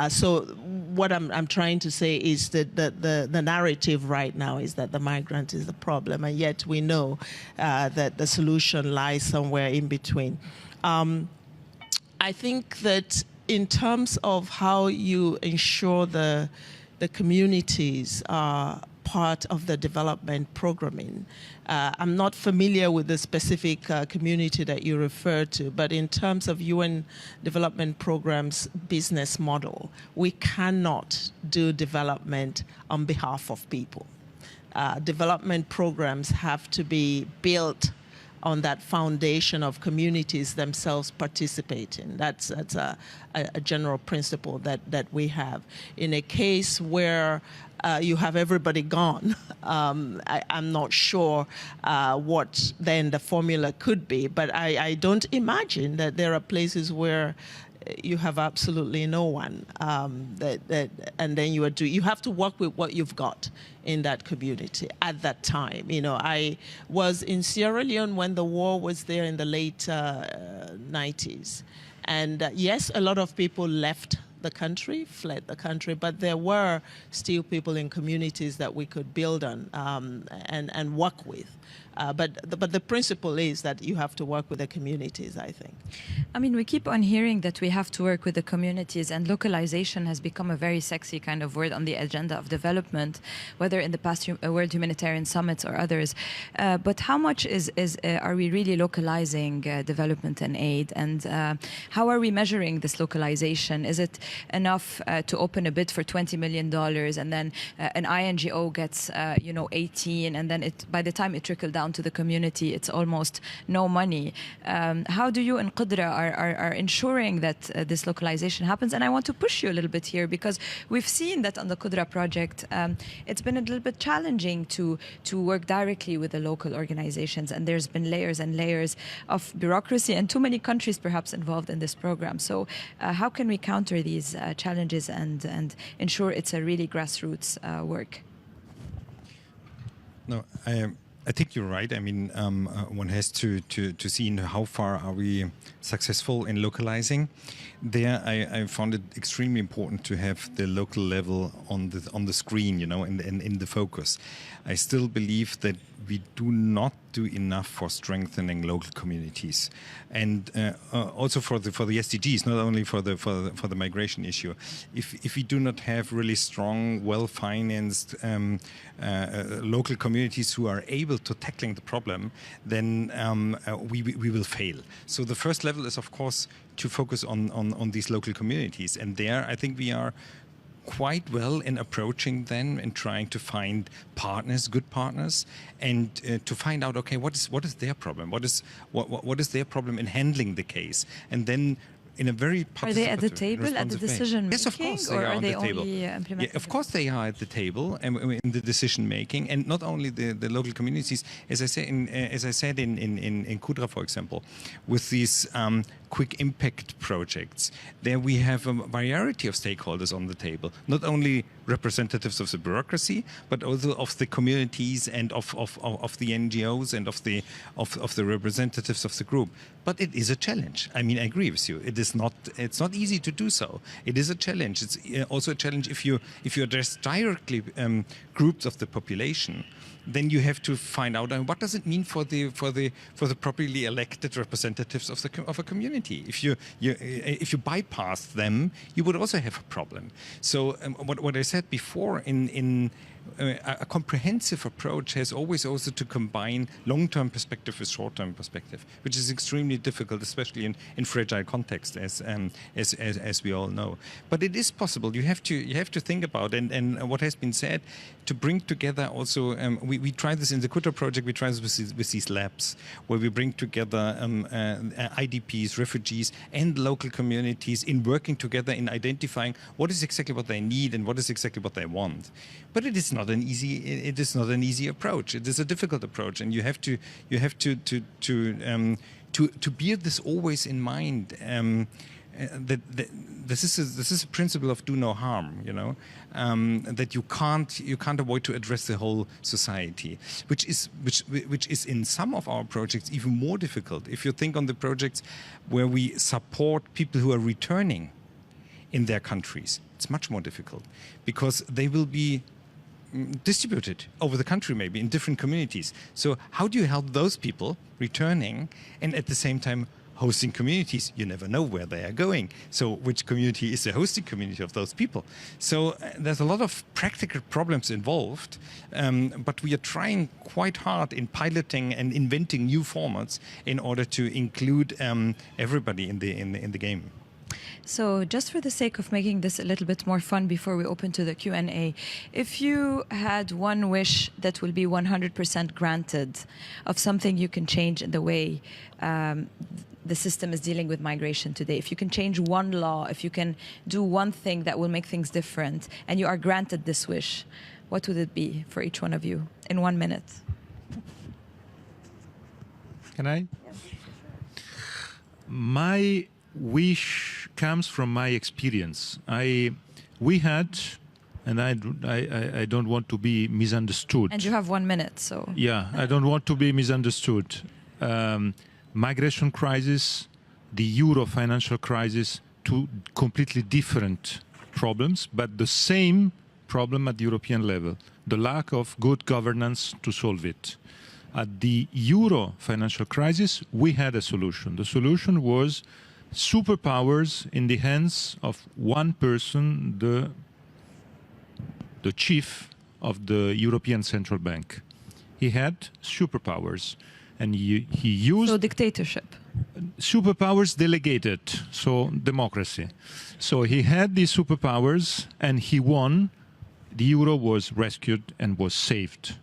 [SPEAKER 4] So what I'm trying to say is that the narrative right now is that the migrant is the problem, and yet we know that the solution lies somewhere in between. I think that in terms of how you ensure the communities are part of the development programming. I'm not familiar with the specific community that you refer to, but in terms of UN development programs business model, we cannot do development on behalf of people. Development programs have to be built on that foundation of communities themselves participating. That's a general principle that we have. In a case where you have everybody gone, I'm not sure what then the formula could be, but I don't imagine that there are places where you have absolutely no one, and then you have to work with what you've got in that community at that time. You know, I was in Sierra Leone when the war was there in the late 90s, and yes, a lot of people left the country, fled the country, but there were still people in communities that we could build on and work with. But the principle is that you have to work with the communities, I think.
[SPEAKER 1] I mean, we keep on hearing that we have to work with the communities, and localization has become a very sexy kind of word on the agenda of development, whether in the past World Humanitarian Summits or others. But how much are we really localizing development and aid, and how are we measuring this localization? Is it enough to open a bid for $20 million and then an INGO gets 18, and then by the time it trickles down to the community, it's almost no money? How do you in Qudra are ensuring that this localization happens? And I want to push you a little bit here, because we've seen that on the Qudra project, it's been a little bit challenging to work directly with the local organizations, and there's been layers and layers of bureaucracy and too many countries perhaps involved in this program. So how can we counter these challenges and ensure it's a really grassroots work?
[SPEAKER 2] No, I think you're right. I mean, one has to see how far are we successful in localizing. There, I found it extremely important to have the local level on the screen, in the focus. I still believe that we do not do enough for strengthening local communities, and also for the SDGs, not only for the migration issue. If we do not have really strong, well-financed local communities who are able to tackling the problem, then we will fail. So the first level is, of course, to focus on these local communities, and there I think we are quite well in approaching them and trying to find partners, good partners, and to find out, okay, what is their problem? What is their problem in handling the case? And then in a very
[SPEAKER 1] Are they at the table at the decision making?
[SPEAKER 2] Yes, of course they
[SPEAKER 1] or
[SPEAKER 2] are
[SPEAKER 1] are
[SPEAKER 2] on
[SPEAKER 1] they
[SPEAKER 2] the table.
[SPEAKER 1] only implementing?
[SPEAKER 2] Yeah, of course they are at the table and in the decision making, and not only the local communities. As I said in Qudra, for example, with these quick impact projects, there we have a variety of stakeholders on the table, not only representatives of the bureaucracy, but also of the communities and of the NGOs and of the representatives of the group. But it is a challenge. I mean, I agree with you. It's not easy to do so. It is a challenge. It's also a challenge if you address directly groups of the population. Then you have to find out what does it mean for the properly elected representatives of a community. If you bypass them, you would also have a problem. So what I said before, in a comprehensive approach has always also to combine long-term perspective with short-term perspective, which is extremely difficult, especially in fragile context, as we all know. But it is possible. You have to think about, and what has been said, to bring together also. We try this in the Qudra project. We try this with these labs where we bring together IDPs, refugees, and local communities in working together in identifying what is exactly what they need and what is exactly what they want. But it is not an easy approach. It is a difficult approach, and you have to bear this always in mind. this is a principle of do no harm, you know, that you can't avoid to address the whole society, which is in some of our projects even more difficult. If you think on the projects where we support people who are returning in their countries, it's much more difficult because they will be distributed over the country, maybe in different communities. So how do you help those people returning and at the same time hosting communities? You never know where they are going. So which community is the hosting community of those people? So there's a lot of practical problems involved, but we are trying quite hard in piloting and inventing new formats in order to include everybody in the game.
[SPEAKER 1] So just for the sake of making this a little bit more fun before we open to the Q&A, if you had one wish that will be 100% granted of something you can change in the way the system is dealing with migration today, if you can change one law, if you can do one thing that will make things different, and you are granted this wish, what would it be for each one of you in 1 minute?
[SPEAKER 5] Can I?
[SPEAKER 1] Yes.
[SPEAKER 5] My wish comes from my experience. We had, and I don't want to be misunderstood.
[SPEAKER 1] And you have 1 minute, so.
[SPEAKER 5] Yeah, I don't want to be misunderstood. Migration crisis, the euro financial crisis, two completely different problems, but the same problem at the European level, the lack of good governance to solve it. At the euro financial crisis, we had a solution. The solution was superpowers in the hands of one person, the chief of the European Central Bank. He had superpowers, and he used...
[SPEAKER 1] So dictatorship.
[SPEAKER 5] Superpowers delegated, so democracy. So he had these superpowers, and he won. The euro was rescued and was saved.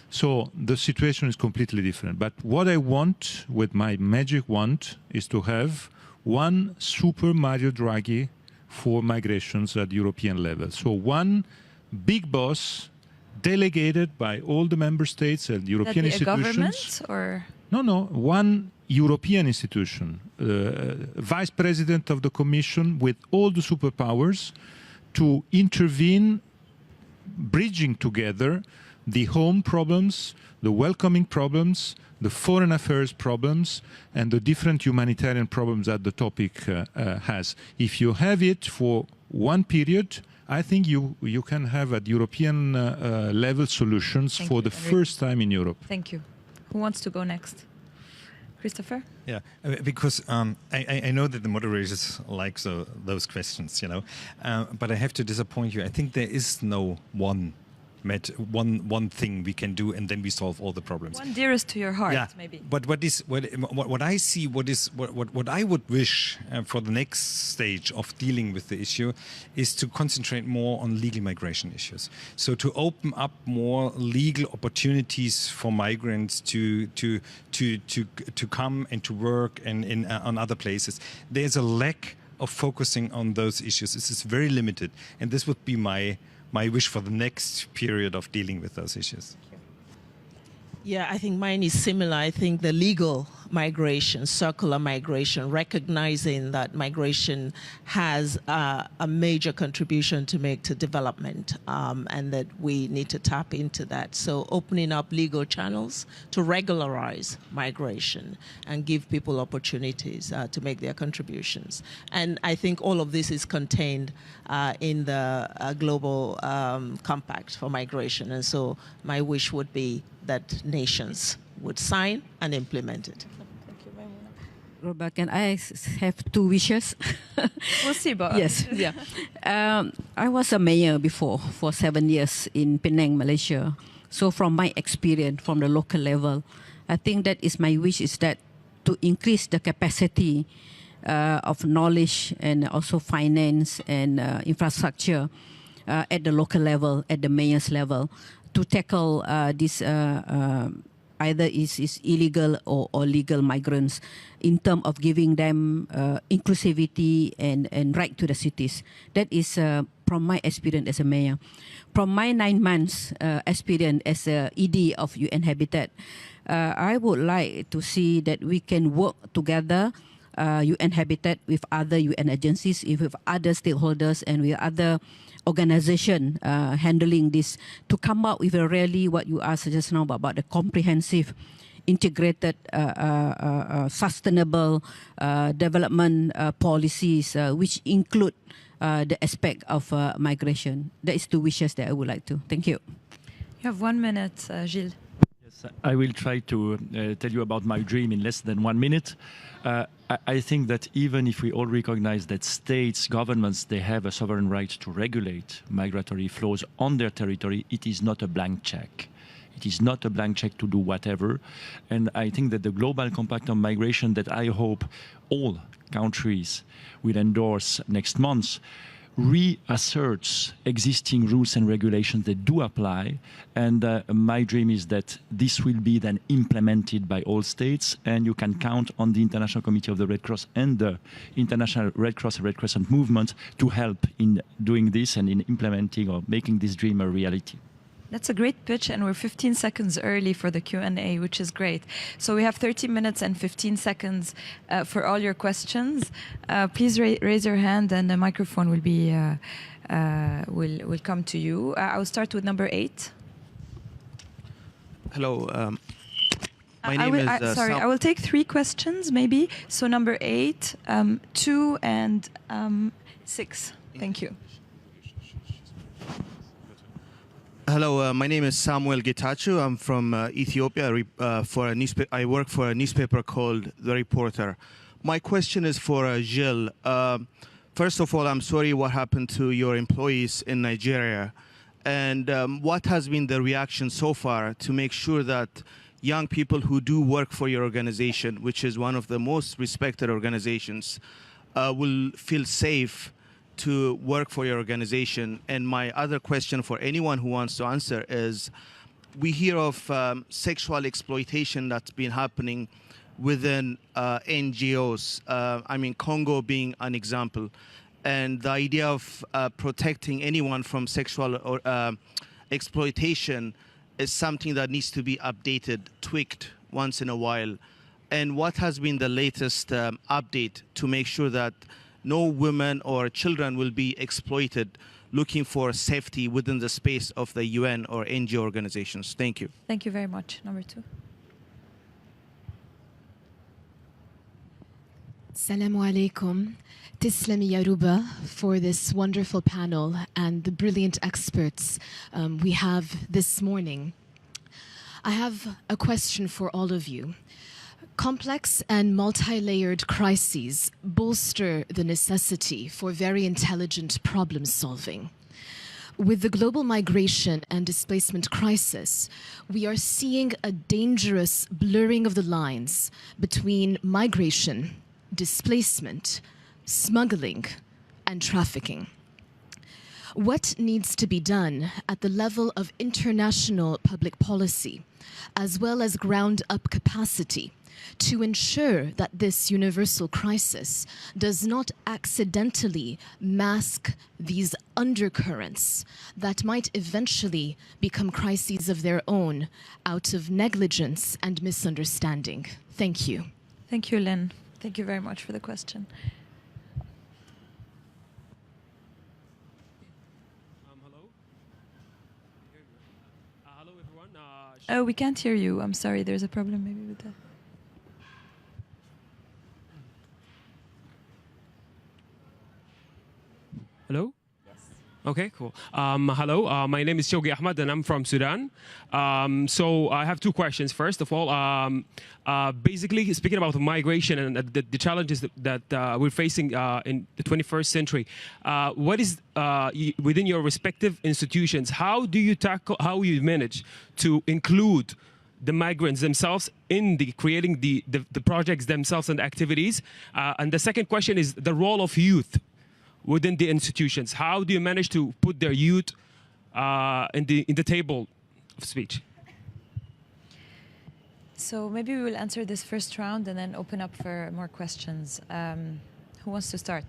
[SPEAKER 5] So the situation is completely different. But what I want with my magic wand is to have one super Mario Draghi for migrations at European level. So one big boss delegated by all the member states and European institutions.
[SPEAKER 1] A government or?
[SPEAKER 5] No, one European institution, vice president of the Commission with all the superpowers to intervene, bridging together the home problems, the welcoming problems, the foreign affairs problems, and the different humanitarian problems that the topic has. If you have it for one period, I think you can have at European level solutions for the first time in Europe.
[SPEAKER 1] Thank you. Who wants to go next? Christopher?
[SPEAKER 2] Yeah, because I know that the moderators like those questions, you know, but I have to disappoint you. I think there is no one thing we can do and then we solve all the problems.
[SPEAKER 1] One dearest to your heart,
[SPEAKER 2] yeah,
[SPEAKER 1] maybe.
[SPEAKER 2] But what I see, what I would wish for the next stage of dealing with the issue is to concentrate more on legal migration issues. So to open up more legal opportunities for migrants to come and to work and on other places. There's a lack of focusing on those issues. This is very limited, and this would be my wish for the next period of dealing with those issues.
[SPEAKER 4] Yeah, I think mine is similar. I think the legal migration, circular migration, recognizing that migration has a major contribution to make to development, and that we need to tap into that. So opening up legal channels to regularize migration and give people opportunities to make their contributions. And I think all of this is contained in the global compact for migration. And so my wish would be that nations would sign and implement it.
[SPEAKER 6] Roba, can I have two wishes?
[SPEAKER 1] We'll see, but
[SPEAKER 6] yes, yeah. I was a mayor before for 7 years in Penang, Malaysia. So from my experience, from the local level, I think that is my wish is that to increase the capacity of knowledge and also finance and infrastructure at the local level, at the mayor's level, to tackle this either is illegal or legal migrants in terms of giving them inclusivity and right to the cities. That is from my experience as a mayor. From my 9 months experience as a ED of UN Habitat, I would like to see that we can work together UN Habitat, with other UN agencies, with other stakeholders, and with other organization handling this, to come up with a really what you asked just now about the comprehensive, integrated, sustainable development policies, which include the aspect of migration. That is two wishes that I would like to. Thank you.
[SPEAKER 1] You have 1 minute, Gilles.
[SPEAKER 3] Yes, I will try to tell you about my dream in less than 1 minute. I think that even if we all recognize that states, governments, they have a sovereign right to regulate migratory flows on their territory, it is not a blank check. It is not a blank check to do whatever. And I think that the Global Compact on Migration that I hope all countries will endorse next month reasserts existing rules and regulations that do apply. And my dream is that this will be then implemented by all states, and you can count on the International Committee of the Red Cross and the International Red Cross and Red Crescent movement to help in doing this and in implementing or making this dream a reality.
[SPEAKER 1] That's a great pitch, and we're 15 seconds early for the Q&A, which is great. So we have 30 minutes and 15 seconds for all your questions. Please raise your hand, and the microphone will be will come to you. I will start with number 8.
[SPEAKER 7] Hello. My name is.
[SPEAKER 1] Sorry, I will take 3 questions, maybe. So number 8, 2, and 6. Thank you.
[SPEAKER 7] Hello, my name is Samuel Getachew. I'm from Ethiopia. I work for a newspaper called The Reporter. My question is for Gilles. First of all, I'm sorry what happened to your employees in Nigeria. And what has been the reaction so far to make sure that young people who do work for your organization, which is one of the most respected organizations, will feel safe to work for your organization? And my other question for anyone who wants to answer is, we hear of sexual exploitation that's been happening within NGOs. I mean, Congo being an example. And the idea of protecting anyone from sexual exploitation is something that needs to be updated, tweaked once in a while. And what has been the latest update to make sure that no women or children will be exploited looking for safety within the space of the UN or NGO organizations? Thank you.
[SPEAKER 1] Thank you very much. Number 2.
[SPEAKER 8] Assalamu alaikum. Tislami Yaruba for this wonderful panel and the brilliant experts we have this morning. I have a question for all of you. Complex and multi-layered crises bolster the necessity for very intelligent problem solving. With the global migration and displacement crisis, we are seeing a dangerous blurring of the lines between migration, displacement, smuggling, and trafficking. What needs to be done at the level of international public policy, as well as ground-up capacity, to ensure that this universal crisis does not accidentally mask these undercurrents that might eventually become crises of their own out of negligence and misunderstanding? Thank you.
[SPEAKER 1] Thank you, Lynn. Thank you very much for the question.
[SPEAKER 9] Hello? Hello, everyone.
[SPEAKER 1] Oh, we can't hear you. I'm sorry. There's a problem maybe with that.
[SPEAKER 9] Hello? Yes. Okay, cool. Hello, my name is Shogi Ahmad and I'm from Sudan. So I have 2 questions. First of all, basically speaking about migration and the challenges that we're facing in the 21st century, what is within your respective institutions, how do you tackle, how you manage to include the migrants themselves in creating the projects themselves and activities? And the second question is the role of youth within the institutions. How do you manage to put their youth in the table of speech?
[SPEAKER 1] So maybe we will answer this first round and then open up for more questions. Who wants to start?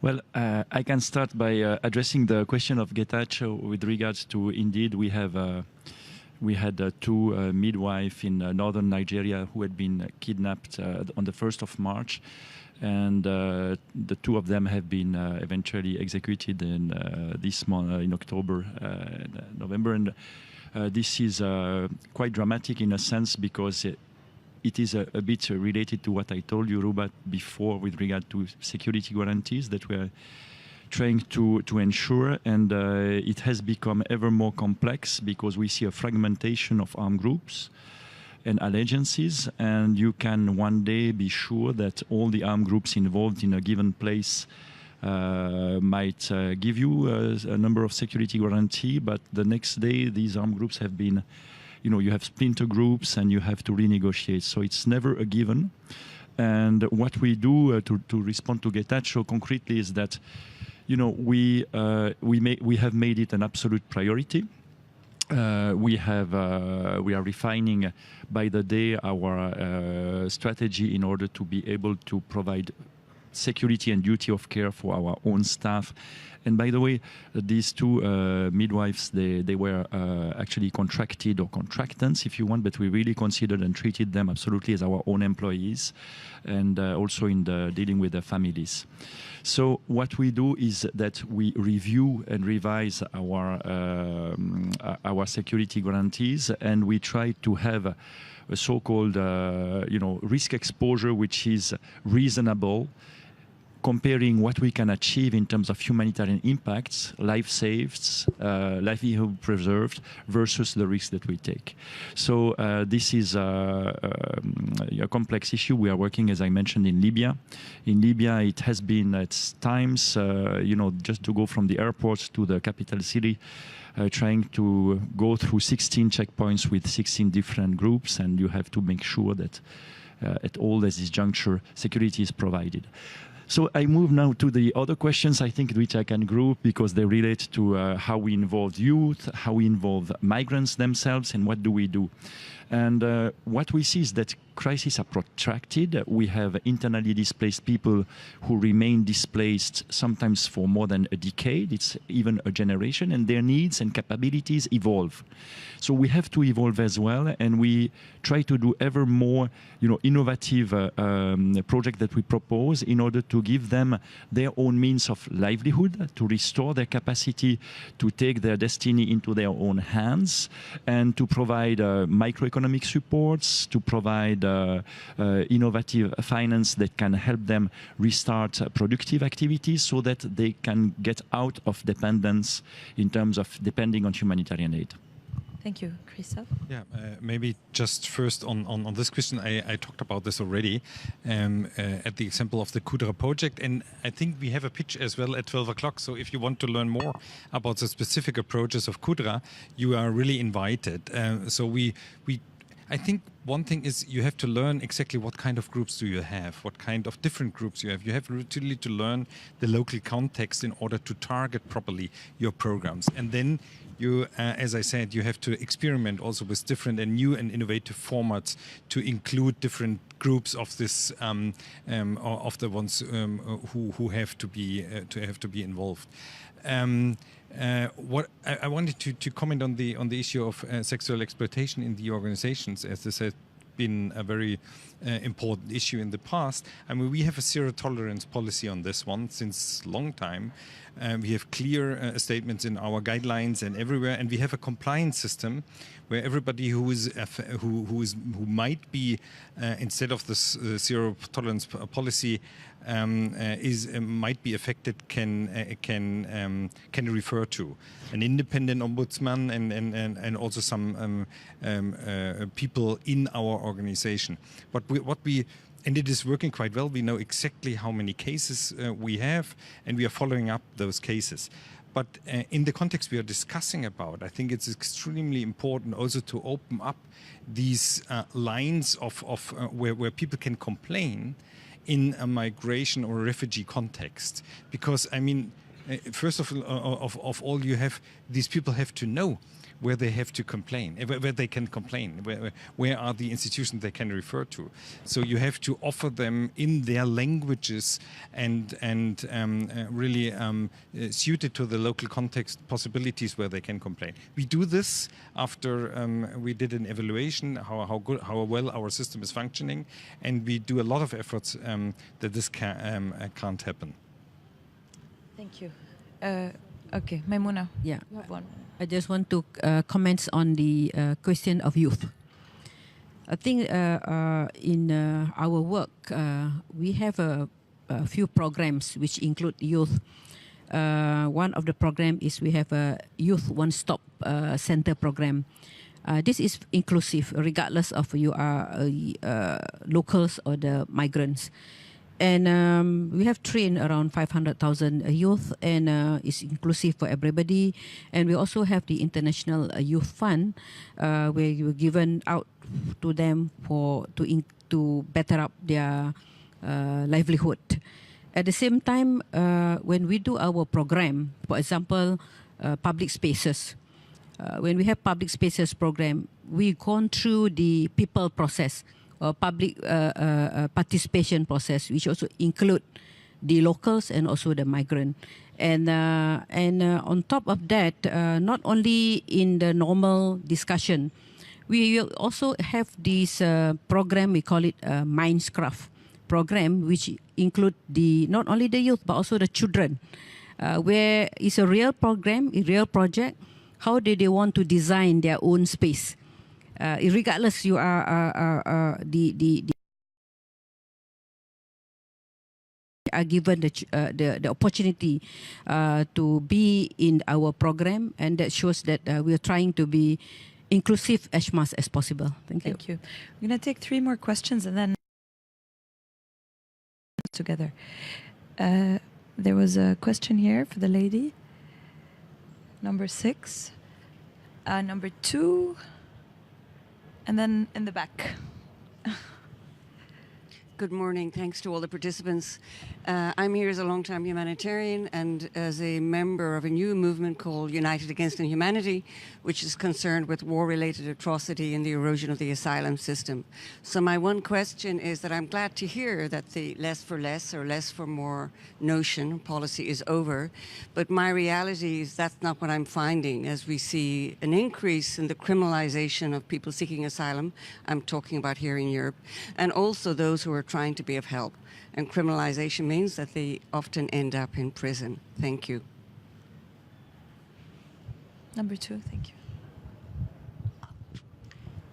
[SPEAKER 3] Well, I can start by addressing the question of Getachew with regards to, indeed, we have We had two midwives in northern Nigeria who had been kidnapped on the 1st of March. And the two of them have been eventually executed in this month, in October, November. And this is quite dramatic in a sense because it is a bit related to what I told you, Ruba, before with regard to security guarantees that we are trying to ensure. And it has become ever more complex because we see a fragmentation of armed groups and allegiances, and you can one day be sure that all the armed groups involved in a given place might give you a number of security guarantee, but the next day these armed groups have been, you have splinter groups and you have to renegotiate. So it's never a given. And what we do to respond to Getachew concretely is that, we have made it an absolute priority. We are refining by the day our strategy in order to be able to provide security and duty of care for our own staff. And by the way, these two midwives, they were actually contracted or contractants, if you want, but we really considered and treated them absolutely as our own employees, and also in dealing with their families. So what we do is that we review and revise our security guarantees, and we try to have a so-called risk exposure which is reasonable, comparing what we can achieve in terms of humanitarian impacts, life saved, livelihood preserved, versus the risk that we take. So this is a complex issue. We are working, as I mentioned, in Libya. In Libya, it has been at times, just to go from the airport to the capital city, trying to go through 16 checkpoints with 16 different groups, and you have to make sure that at all at this juncture, security is provided. So I move now to the other questions, I think, which I can group because they relate to how we involve youth, how we involve migrants themselves, and what do we do. And what we see is that crises are protracted. We have internally displaced people who remain displaced sometimes for more than a decade. It's even a generation, and their needs and capabilities evolve. So we have to evolve as well, and we try to do ever more, innovative projects that we propose in order to give them their own means of livelihood, to restore their capacity to take their destiny into their own hands, and to provide microeconomic supports, to provide innovative finance that can help them restart productive activities so that they can get out of dependence in terms of depending on humanitarian aid.
[SPEAKER 1] Thank you. Christophe?
[SPEAKER 2] Yeah, maybe just first on this question, I talked about this already at the example of the Kudra project, and I think we have a pitch as well at 12 o'clock, so if you want to learn more about the specific approaches of Kudra, you are really invited. I think one thing is you have to learn exactly what kind of groups do you have, what kind of different groups you have. You have really to learn the local context in order to target properly your programs. And then you, as I said, you have to experiment also with different and new and innovative formats to include different groups of this, of the ones who have to be involved. What I wanted to comment on the issue of sexual exploitation in the organizations, as this has been a very important issue in the past. I mean, we have a zero tolerance policy on this one since long time. We have clear statements in our guidelines and everywhere, and we have a compliance system where everybody who might be instead of this zero tolerance policy might be affected can refer to an independent ombudsman and also some people in our organization. But and it is working quite well. We know exactly how many cases we have, and we are following up those cases. But in the context we are discussing about, I think it's extremely important also to open up these lines of where people can complain in a migration or refugee context. Because, I mean, first of all, these people have to know where they have to complain, where they can complain, where are the institutions they can refer to. So you have to offer them in their languages and really suited to the local context possibilities where they can complain. We do this after we did an evaluation how well our system is functioning, and we do a lot of efforts that this can't happen.
[SPEAKER 1] Thank you. Okay, Maimouna.
[SPEAKER 6] Yeah.
[SPEAKER 1] You have one.
[SPEAKER 6] I just want to comment on the question of youth. I think in our work, we have a few programs which include youth. One of the program is we have a youth one-stop center program. This is inclusive, regardless of you are locals or the migrants. And we have trained around 500,000 youth, and it's inclusive for everybody. And we also have the International Youth Fund, where you were given out to them to better up their livelihood. At the same time, when we do our program, for example, public spaces, when we have public spaces program, we gone through the people process, public participation process, which also include the locals and also the migrant. And on top of that, not only in the normal discussion, we will also have this program, we call it Mindscraft program, which include not only the youth, but also the children, where it's a real program, a real project. How do they want to design their own space? Regardless, you are given the opportunity to be in our program, and that shows that we are trying to be inclusive as much as possible. Thank you.
[SPEAKER 1] Thank you. We're going to take 3 more questions and then together. There was a question here for the lady. Number 6. Number 2. And then in the back.
[SPEAKER 10] Good morning. Thanks to all the participants. I'm here as a long-time humanitarian and as a member of a new movement called United Against Inhumanity, which is concerned with war-related atrocity and the erosion of the asylum system. So my one question is that I'm glad to hear that the less for less or less for more notion policy is over. But my reality is that's not what I'm finding as we see an increase in the criminalization of people seeking asylum. I'm talking about here in Europe, and also those who are trying to be of help. And criminalization means that they often end up in prison. Thank you.
[SPEAKER 1] Number 2, thank you.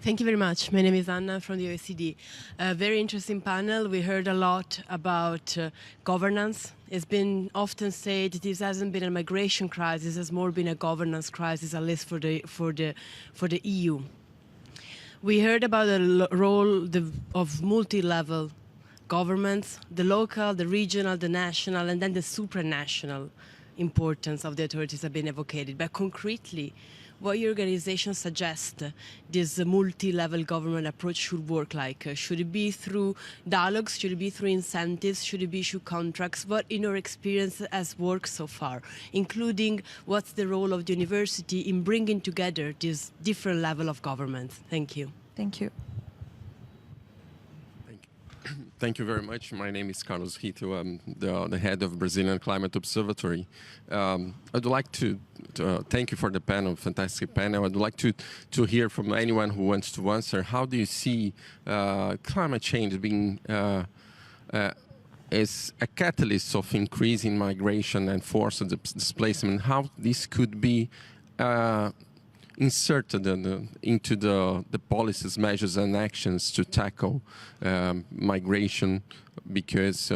[SPEAKER 11] Thank you very much. My name is Anna from the OECD. A very interesting panel. We heard a lot about governance. It's been often said this hasn't been a migration crisis, it's more been a governance crisis, at least for the EU. We heard about the role of multi-level governments, the local, the regional, the national, and then the supranational importance of the authorities have been evocated. But concretely, what your organization suggests this multi-level government approach should work like? Should it be through dialogues? Should it be through incentives? Should it be through contracts? What, in your experience, has worked so far, including what's the role of the university in bringing together this different level of government? Thank you.
[SPEAKER 1] Thank you.
[SPEAKER 12] Thank you very much. My name is Carlos Rito. I'm the head of Brazilian Climate Observatory. I'd like to thank you for the panel, fantastic panel. I'd like to hear from anyone who wants to answer. How do you see climate change being as a catalyst of increasing migration and forced displacement? How this could be inserted into the policies, measures, and actions to tackle migration, because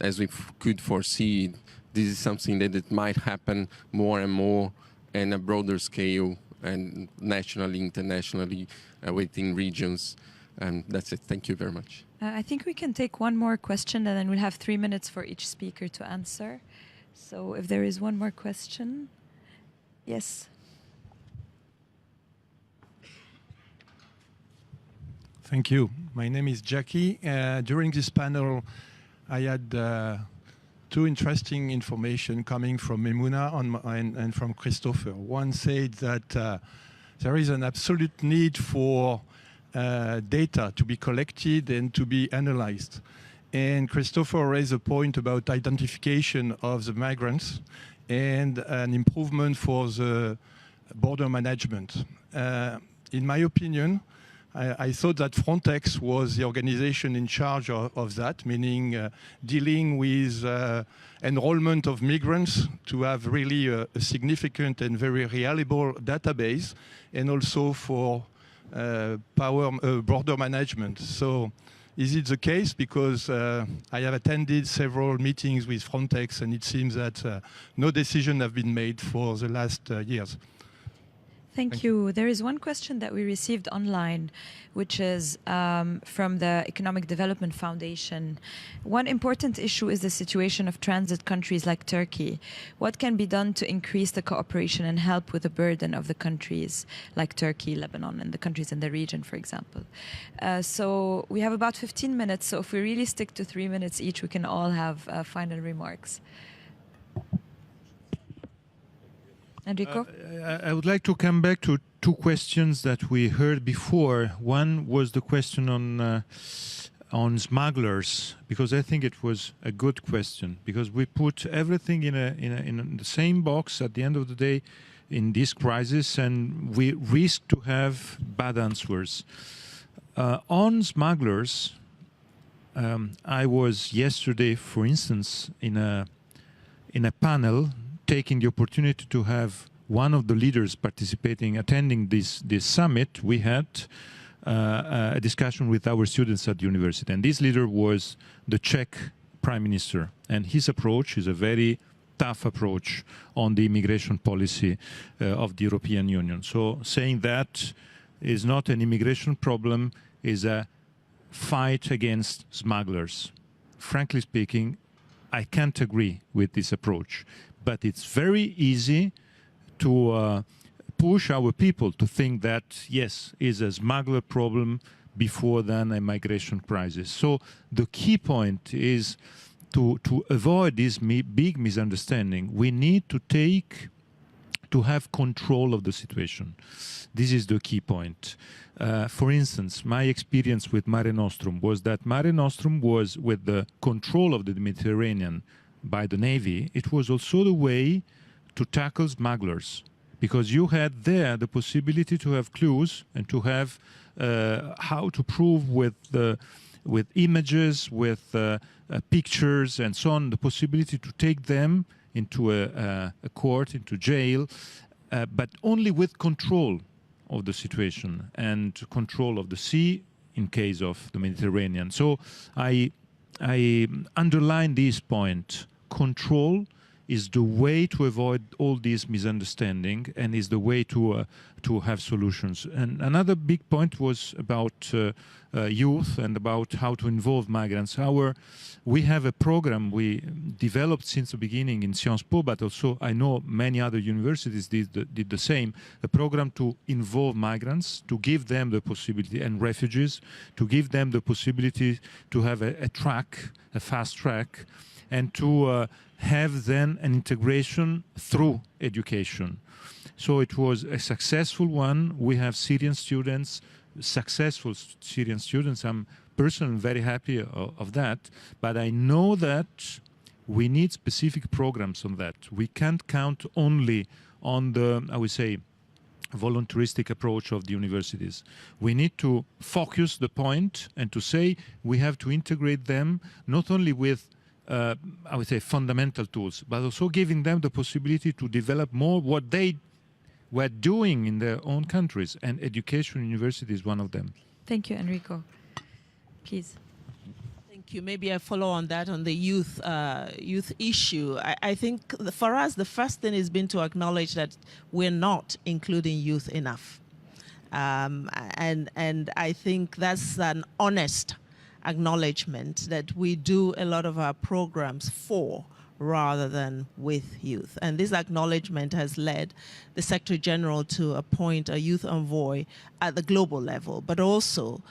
[SPEAKER 12] as we could foresee, this is something that it might happen more and more in a broader scale and nationally, internationally, within regions. And that's it. Thank you very much.
[SPEAKER 1] I think we can take one more question and then we'll have 3 minutes for each speaker to answer. So if there is one more question. Yes.
[SPEAKER 5] Thank you. My name is Jackie. During this panel, I had two interesting information coming from Memuna and from Christopher. One said that there is an absolute need for data to be collected and to be analyzed. And Christopher raised a point about identification of the migrants and an improvement for the border management. In my opinion, I thought that Frontex was the organization in charge of that, meaning dealing with enrollment of migrants to have really a significant and very reliable database, and also for border management. So is it the case? Because I have attended several meetings with Frontex, and it seems that no decision have been made for the last years.
[SPEAKER 1] Thank you. There is one question that we received online, which is from the Economic Development Foundation. One important issue is the situation of transit countries like Turkey. What can be done to increase the cooperation and help with the burden of the countries like Turkey, Lebanon, and the countries in the region, for example? So we have about 15 minutes. So if we really stick to 3 minutes each, we can all have final remarks. Enrico?
[SPEAKER 5] I would like to come back to two questions that we heard before. One was the question on smugglers, because I think it was a good question, because we put everything in the same box at the end of the day in this crisis, and we risk to have bad answers. On smugglers, I was yesterday, for instance, in a panel, taking the opportunity to have one of the leaders attending this summit. We had a discussion with our students at the university, and this leader was the Czech Prime Minister, and his approach is a very tough approach on the immigration policy of the European Union. So saying that is not an immigration problem, is a fight against smugglers. Frankly speaking, I can't agree with this approach. But it's very easy to push our people to think that, yes, is a smuggler problem before then a migration crisis. So the key point is to avoid this big misunderstanding. We need to have control of the situation. This is the key point. For instance, my experience with Mare Nostrum was that Mare Nostrum was with the control of the Mediterranean by the Navy. It was also the way to tackle smugglers, because you had there the possibility to have clues and to have how to prove with images, with pictures and so on, the possibility to take them into a court, into jail, but only with control of the situation and control of the sea in case of the Mediterranean. So I underline this point. Control is the way to avoid all this misunderstanding and is the way to have solutions. And another big point was about youth and about how to involve migrants. We have a program we developed since the beginning in Sciences Po, but also I know many other universities did the same, a program to involve migrants, to give them the possibility, and refugees, to give them the possibility to have a fast track, and to have then an integration through education. So it was a successful one. We have Syrian students, successful Syrian students. I'm personally very happy of that. But I know that we need specific programs on that. We can't count only on the, I would say, voluntaristic approach of the universities. We need to focus the point and to say we have to integrate them not only with I would say fundamental tools, but also giving them the possibility to develop more what they were doing in their own countries, and education university is one of them.
[SPEAKER 1] Thank you, Enrico. Please.
[SPEAKER 4] Thank you. Maybe I follow on that on the youth issue. I think for us, the first thing has been to acknowledge that we're not including youth enough. And I think that's an honest acknowledgement that we do a lot of our programs for rather than with youth. And this acknowledgement has led the Secretary General to appoint a youth envoy at the global level, but also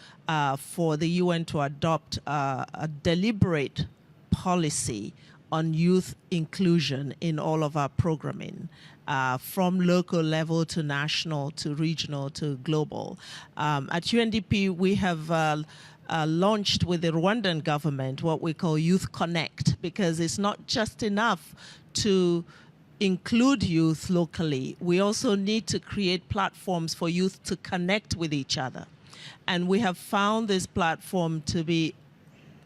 [SPEAKER 4] for the UN to adopt a deliberate policy on youth inclusion in all of our programming, from local level to national to regional to global. At UNDP, we have launched with the Rwandan government what we call Youth Connect, because it's not just enough to include youth locally. We also need to create platforms for youth to connect with each other. And we have found this platform to be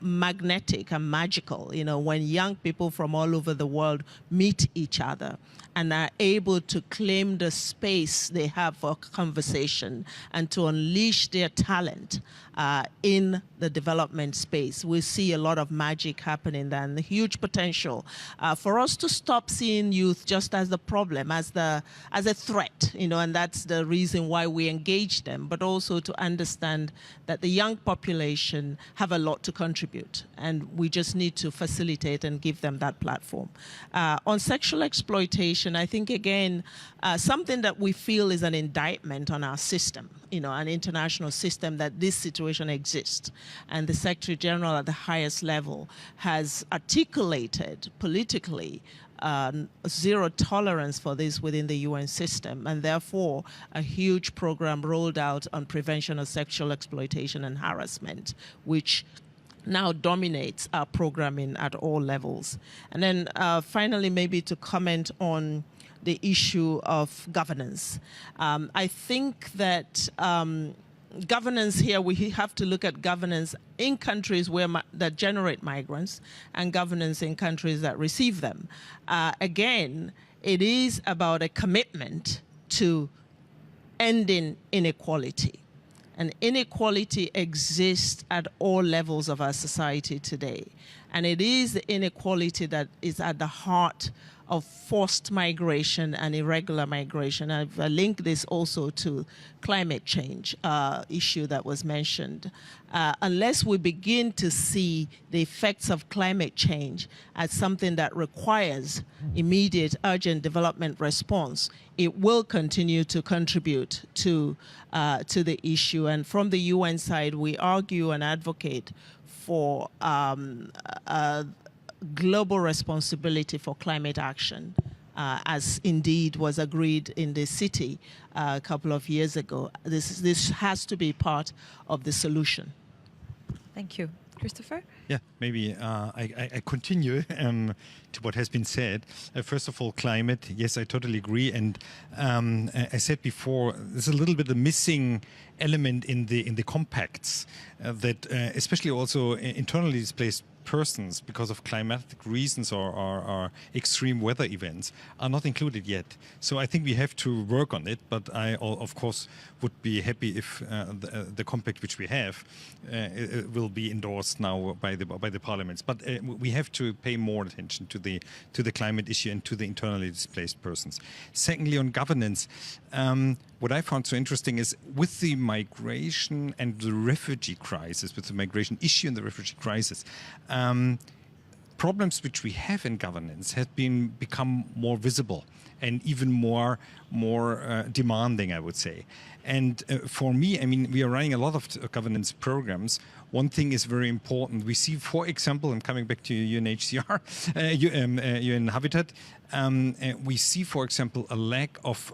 [SPEAKER 4] magnetic and magical, you know, when young people from all over the world meet each other and are able to claim the space they have for conversation and to unleash their talent in the development space. We see a lot of magic happening there and the huge potential for us to stop seeing youth just as the problem, as a threat, you know, and that's the reason why we engage them, but also to understand that the young population have a lot to contribute and we just need to facilitate and give them that platform. On sexual exploitation, I think, again, something that we feel is an indictment on our system, you know, an international system, that this situation exists. And the Secretary General at the highest level has articulated politically zero tolerance for this within the UN system, and therefore a huge program rolled out on prevention of sexual exploitation and harassment, which now dominates our programming at all levels. And then finally, maybe to comment on the issue of governance. I think that governance here, we have to look at governance in countries that generate migrants and governance in countries that receive them. Again, it is about a commitment to ending inequality. And inequality exists at all levels of our society today. And it is the inequality that is at the heart of forced migration and irregular migration. I've linked this also to climate change issue that was mentioned. Unless we begin to see the effects of climate change as something that requires immediate, urgent development response, it will continue to contribute to the issue. And from the UN side, we argue and advocate for global responsibility for climate action, as indeed was agreed in the city a couple of years ago. This has to be part of the solution.
[SPEAKER 1] Thank you. Christopher?
[SPEAKER 2] Yeah, maybe I continue to what has been said. First of all, climate. Yes, I totally agree. And I said before, there's a little bit of missing element in the compacts that, especially also internally displaced persons, because of climatic reasons or extreme weather events, are not included yet. So I think we have to work on it, but I, of course, would be happy if the compact which we have will be endorsed now by the parliaments. But we have to pay more attention to the climate issue and to the internally displaced persons. Secondly, on governance, what I found so interesting is with the migration and the refugee crisis, with the migration issue and the refugee crisis, problems which we have in governance have become more visible and even more demanding, I would say. And for me, I mean, we are running a lot of governance programs. One thing is very important. We see, for example, I'm coming back to UNHCR, UN Habitat. We see, for example, a lack of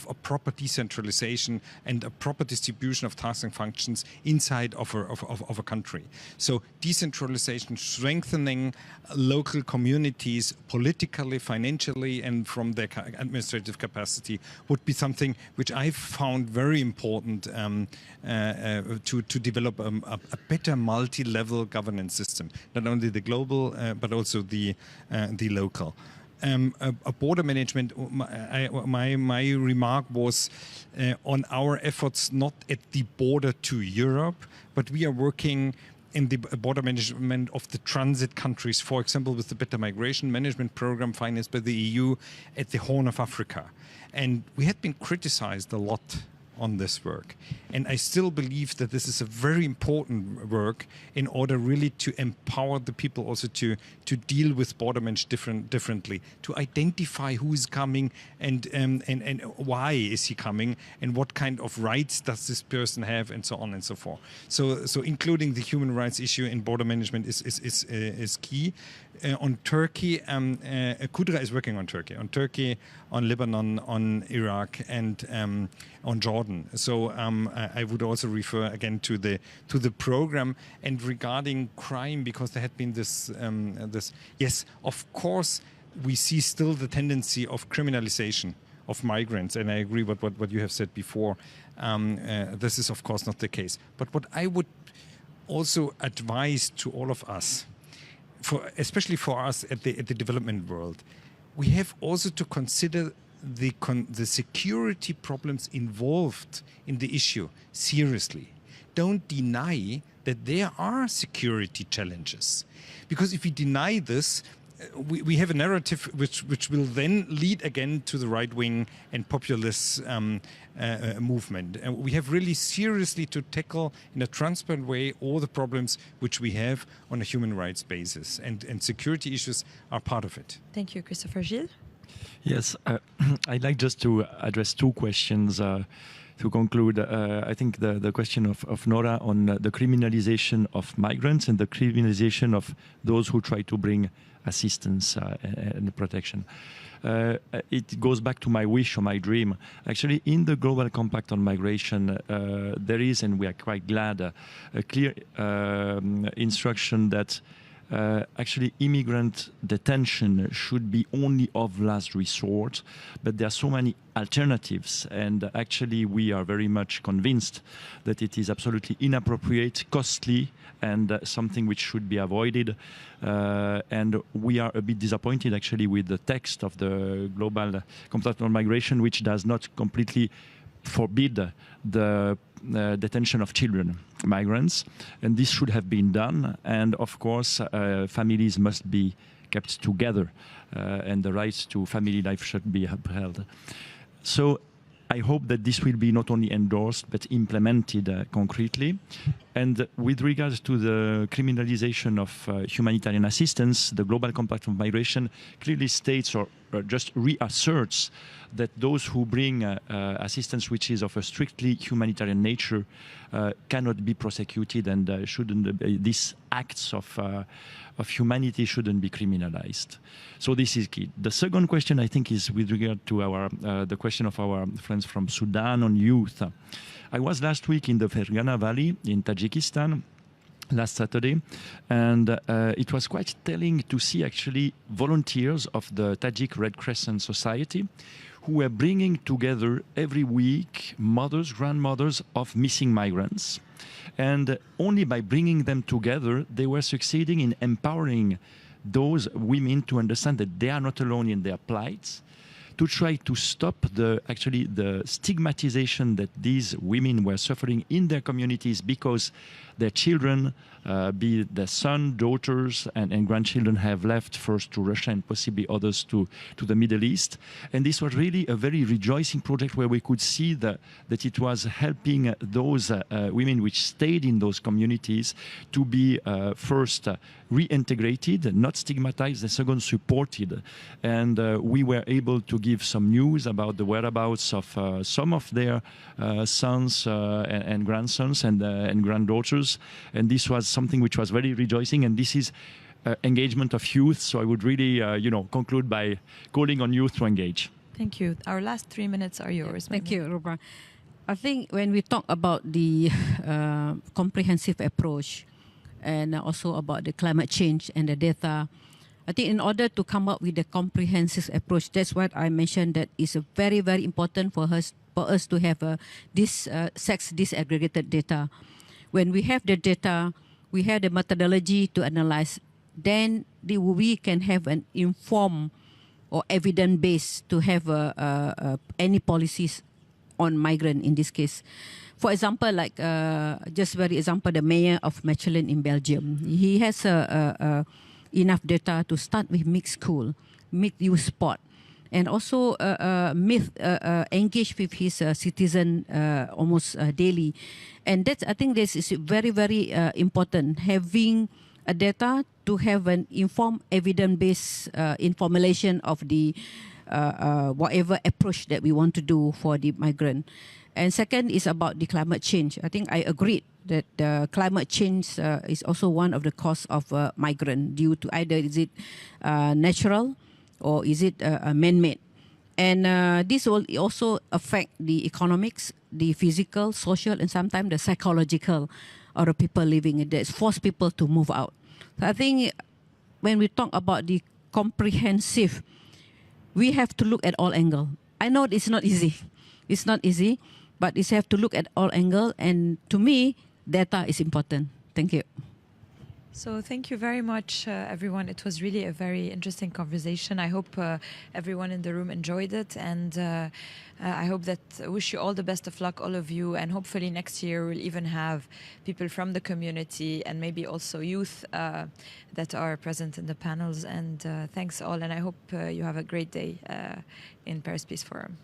[SPEAKER 2] a proper decentralization and a proper distribution of tasks and functions inside of a country. So decentralization, strengthening local communities politically, financially, and from their administrative capacity would be something which I've found very important to develop a better multi-level governance system, not only the global but also the local. A border management, my remark was on our efforts not at the border to Europe, but we are working in the border management of the transit countries, for example, with the Better Migration Management Program financed by the EU at the Horn of Africa. And we had been criticized a lot on this work. And I still believe that this is a very important work in order really to empower the people also to deal with border management differently, to identify who is coming and why is he coming and what kind of rights does this person have and so on and so forth. So including the human rights issue in border management is key. on Turkey. Kudra is working on Turkey, on Lebanon, on Iraq, and on Jordan. So I would also refer again to the program. And regarding crime, because there had been this yes, of course, we see still the tendency of criminalization of migrants, and I agree with what you have said before. This is of course not the case. But what I would also advise to all of us, especially for us at the development world, we have also to consider the security problems involved in the issue seriously. Don't deny that there are security challenges, because if we deny this, we have a narrative which will then lead again to the right-wing and populist movement. And we have really seriously to tackle in a transparent way all the problems which we have on a human rights basis. And security issues are part of it.
[SPEAKER 1] Thank you, Christopher. Gilles?
[SPEAKER 3] Yes, I'd like just to address two questions to conclude. I think the question of Nora on the criminalization of migrants and the criminalization of those who try to bring assistance and protection. It goes back to my wish or my dream. Actually, in the Global Compact on Migration, there is, and we are quite glad, a clear instruction that actually immigrant detention should be only of last resort, but there are so many alternatives, and actually we are very much convinced that it is absolutely inappropriate, costly, and something which should be avoided. And we are a bit disappointed actually with the text of the Global Compact on Migration, which does not completely forbid the detention of children, migrants, and this should have been done. And of course, families must be kept together, and the rights to family life should be upheld. So I hope that this will be not only endorsed but implemented concretely. And with regards to the criminalization of humanitarian assistance, the Global Compact on Migration clearly states or just reasserts that those who bring assistance which is of a strictly humanitarian nature cannot be prosecuted, and these acts of humanity shouldn't be criminalized. So this is key. The second question, I think, is with regard to the question of our friends from Sudan on youth. I was last week in the Fergana Valley in Tajikistan, last Saturday, and it was quite telling to see actually volunteers of the Tajik Red Crescent Society who were bringing together every week mothers, grandmothers of missing migrants. And only by bringing them together, they were succeeding in empowering those women to understand that they are not alone in their plights, to try to stop the stigmatization that these women were suffering in their communities because their children, be it their son, daughters, and grandchildren, have left first to Russia and possibly others to the Middle East. And this was really a very rejoicing project where we could see that it was helping those women which stayed in those communities to be first reintegrated, not stigmatized, and second supported. And we were able to give some news about the whereabouts of some of their sons and grandsons and granddaughters. And this was something which was very rejoicing. And this is engagement of youth. So I would really, conclude by calling on youth to engage.
[SPEAKER 1] Thank you. Our last 3 minutes are yours.
[SPEAKER 6] Thank you, Robert. I think when we talk about the comprehensive approach and also about the climate change and the data, I think in order to come up with a comprehensive approach, that's what I mentioned, that is very, very important for us to have this sex disaggregated data. When we have the data, we have the methodology to analyze, then we can have an informed or evidence base to have any policies on migrant in this case. For example, like just very example, the mayor of Mechelen in Belgium, he has enough data to start with mixed school, mixed youth sport, and also engage with his citizen almost daily. And that's, I think this is very, very important, having a data to have an informed, evidence-based in formulation of the whatever approach that we want to do for the migrant. And second is about the climate change. I think I agreed that climate change is also one of the cause of migrant, due to either is it natural or is it man-made. And this will also affect the economics, the physical, social, and sometimes the psychological of the people living in it. Force people to move out. So I think when we talk about the comprehensive, we have to look at all angles. I know it's not easy. It's not easy, but it's have to look at all angles. And to me, data is important. Thank you.
[SPEAKER 1] So thank you very much, everyone. It was really a very interesting conversation. I hope everyone in the room enjoyed it, and I hope that wish you all the best of luck, all of you, and hopefully next year we'll even have people from the community and maybe also youth that are present in the panels. And thanks all, and I hope you have a great day in Paris Peace Forum.